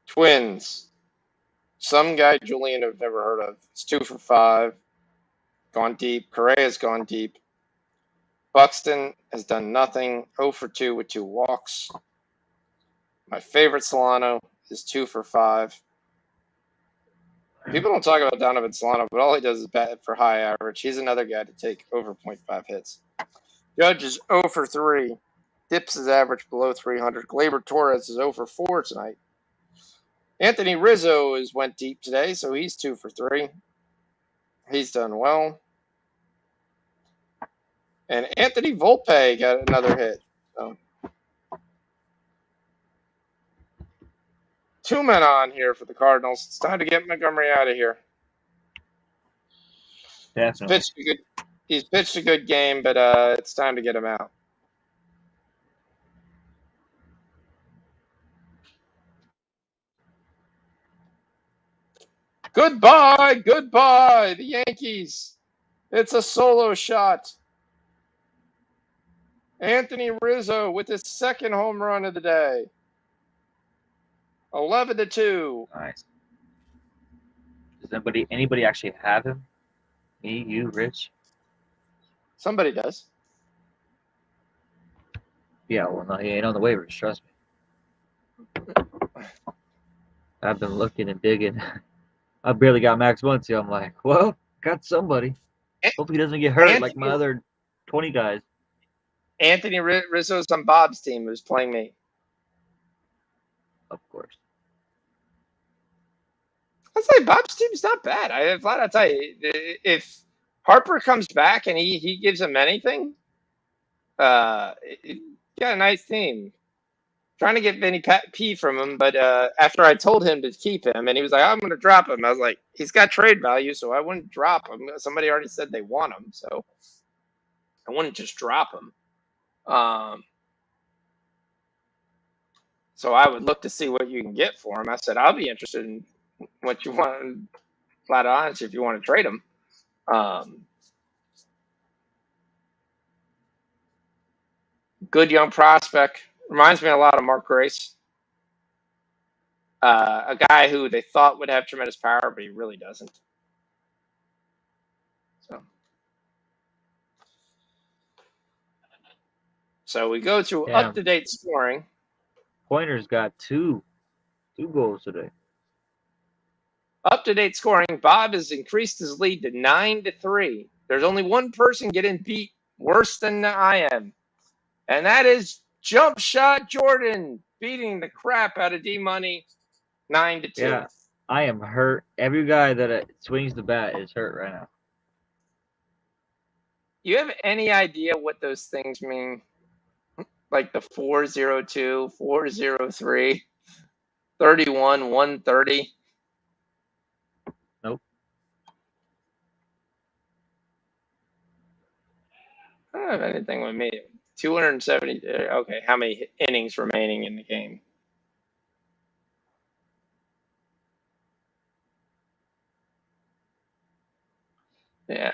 Twins. Some guy Julian I've never heard of. It's 2 for 5. Gone deep. Correa's gone deep. Buxton has done nothing. 0 for 2 with 2 walks. My favorite Solano is 2 for 5. People don't talk about Donovan Solano, but all he does is bat for high average. He's another guy to take over 0.5 hits. Judge is 0 for 3. Dips his average below 300. Gleyber Torres is 0 for 4 tonight. Anthony Rizzo went deep today, so he's 2 for 3. He's done well. And Anthony Volpe got another hit. So 2 men on here for the Cardinals. It's time to get Montgomery out of here. Definitely. He's pitched a good game, but it's time to get him out. Goodbye, the Yankees. It's a solo shot. Anthony Rizzo with his second home run of the day. 11-2. Nice. Does anybody actually have him? Me, you, Rich? Somebody does. Yeah, well, no, he ain't on the waivers, trust me. I've been looking and digging. I barely got Max Muncy. I'm like, well, got somebody. Hope he doesn't get hurt like my other 20 guys. Anthony Rizzo's on Bob's team who's playing me. Of course. I'd say Bob's team's not bad. I'll tell you, if Harper comes back and he gives him anything, got a nice team. Trying to get Vinny P from him, but after I told him to keep him, and he was like, I'm going to drop him. I was like, he's got trade value, so I wouldn't drop him. Somebody already said they want him, so I wouldn't just drop him. So I would look to see what you can get for him. I said, I'll be interested in what you want, flat honest, if you want to trade him. Good young prospect. Reminds me a lot of Mark Grace. A guy who they thought would have tremendous power, but he really doesn't. So we go to up-to-date scoring. Pointer's got two goals today. Up-to-date scoring. Bob has increased his lead to 9-3. There's only one person getting beat worse than I am, and that is Jump Shot Jordan beating the crap out of D-Money 9-2. Yeah, I am hurt. Every guy that swings the bat is hurt right now. You have any idea what those things mean? Like the 402, 403, 31, 130? Nope. I don't have anything with me. 270. Okay, how many innings remaining in the game? Yeah.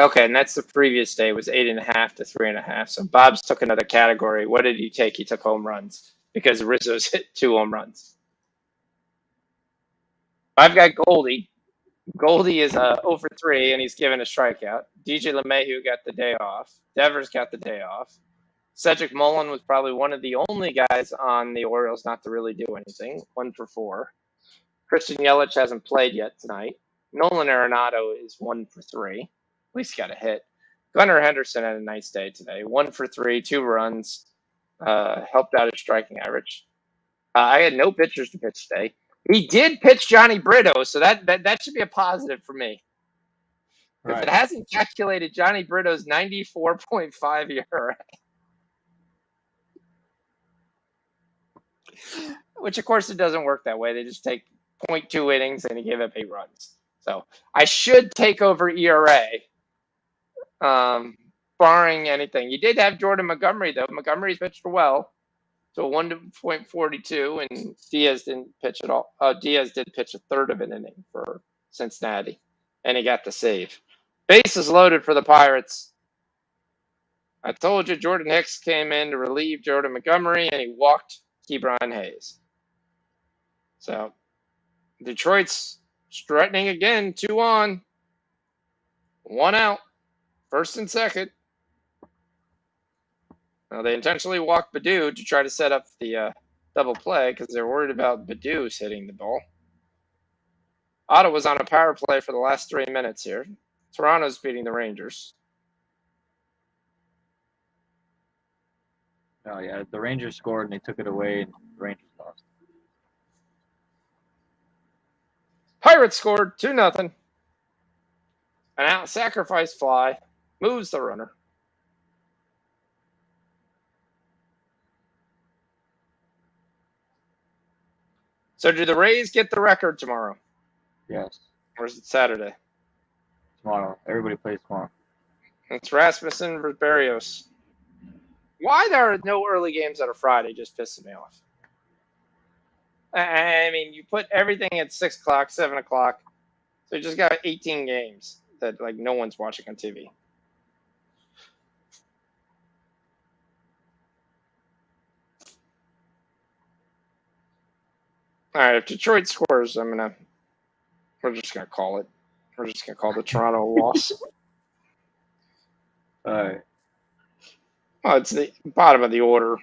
Okay, and that's the previous day was 8.5 to 3.5. So Bob's took another category. What did he take? He took home runs because Rizzo's hit 2 home runs. I've got Goldie. Goldie is 0 for 3, and he's given a strikeout. DJ LeMahieu got the day off. Devers got the day off. Cedric Mullen was probably one of the only guys on the Orioles not to really do anything. 1 for 4. Christian Yelich hasn't played yet tonight. Nolan Arenado is 1 for 3. At least got a hit. Gunnar Henderson had a nice day today. 1 for 3, 2 runs. Helped out his striking average. I had no pitchers to pitch today. He did pitch Johnny Brito, so that should be a positive for me. Because Right. it hasn't calculated Johnny Brito's 94.5 ERA. Which, of course, it doesn't work that way. They just take 0.2 innings and he gave up 8 runs. So I should take over ERA, barring anything. You did have Jordan Montgomery, though. Montgomery's pitched well. So 1.42, and Diaz didn't pitch at all. Diaz did pitch a third of an inning for Cincinnati, and he got the save. Bases loaded for the Pirates. I told you Jordan Hicks came in to relieve Jordan Montgomery, and he walked Ke'Bryan Hayes. So Detroit's threatening again, 2 on, 1 out, first and second. Now, they intentionally walked Baddoo to try to set up the double play because they're worried about Baddoo's hitting the ball. Ottawa's on a power play for the last 3 minutes here. Toronto's beating the Rangers. Oh, yeah. The Rangers scored and they took it away, and the Rangers lost. Pirates scored 2-0. An out sacrifice fly moves the runner. So do the Rays get the record tomorrow? Yes. Or is it Saturday? Tomorrow. Everybody plays tomorrow. It's Rasmussen versus Barrios. Why there are no early games on a Friday just pisses me off. I mean, you put everything at 6 o'clock, 7 o'clock. So you just got 18 games that like no one's watching on TV. All right, if Detroit scores, we're just gonna call it. We're just gonna call the Toronto loss. All right. Oh, it's the bottom of the order.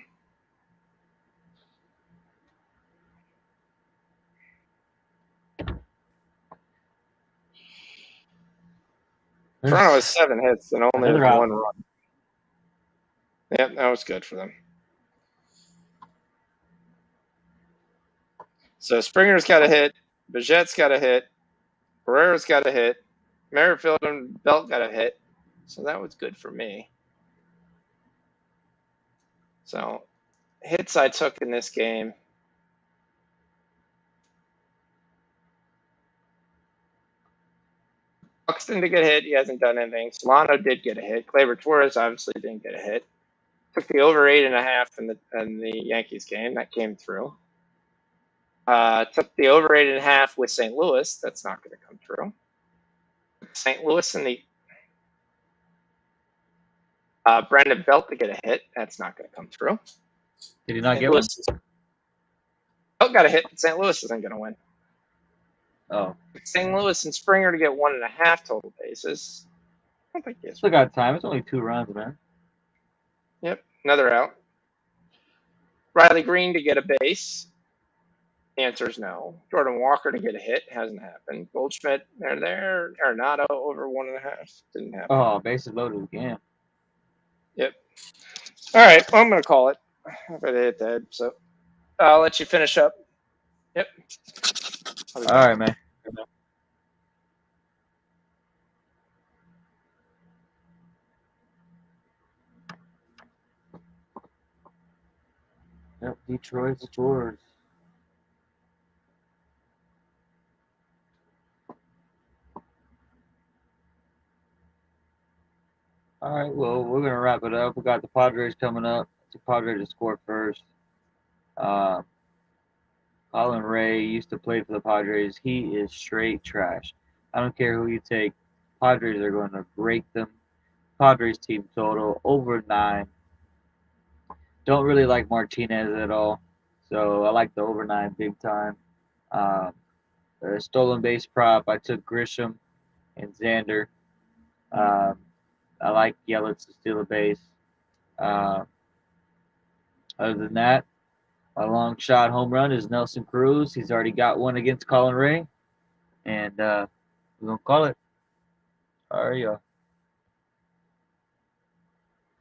Toronto has 7 hits and only has 1 run. Yep, that was good for them. So Springer's got a hit, Biget's got a hit, Barrera's got a hit, Merrifield and Belt got a hit. So that was good for me. So hits I took in this game. Buxton did get a hit. He hasn't done anything. Solano did get a hit. Gleyber Torres obviously didn't get a hit. Took the over 8.5 in the Yankees game. That came through. Took the over 8.5 with St. Louis. That's not going to come through. St. Louis and the Brandon Belt to get a hit. That's not going to come through. Did he not St. get Louis one? Belt got a hit. St. Louis isn't going to win. Oh. St. Louis and Springer to get 1.5 total bases. I don't think he has. Still got time. It's only 2 runs, man. Yep, another out. Riley Green to get a base. The answer is no. Jordan Walker to get a hit. Hasn't happened. Goldschmidt, they're there. Arenado over 1.5. Didn't happen. Oh, bases loaded again. Yep. All right, well, I'm going to call it. If I hit that, so I'll let you finish up. Yep. All right, man. Yep, Detroit scores. All right, well, we're going to wrap it up. We got the Padres coming up. The Padres to score first. Colin Ray used to play for the Padres. He is straight trash. I don't care who you take. Padres are going to break them. Padres team total over 9. Don't really like Martinez at all. So I like the over 9 big time. Stolen base prop, I took Grisham and Xander. I like Yelich to steal a base. Other than that, A long shot home run is Nelson Cruz. He's already got one against Colin Ray. And we're going to call it. All right, y'all.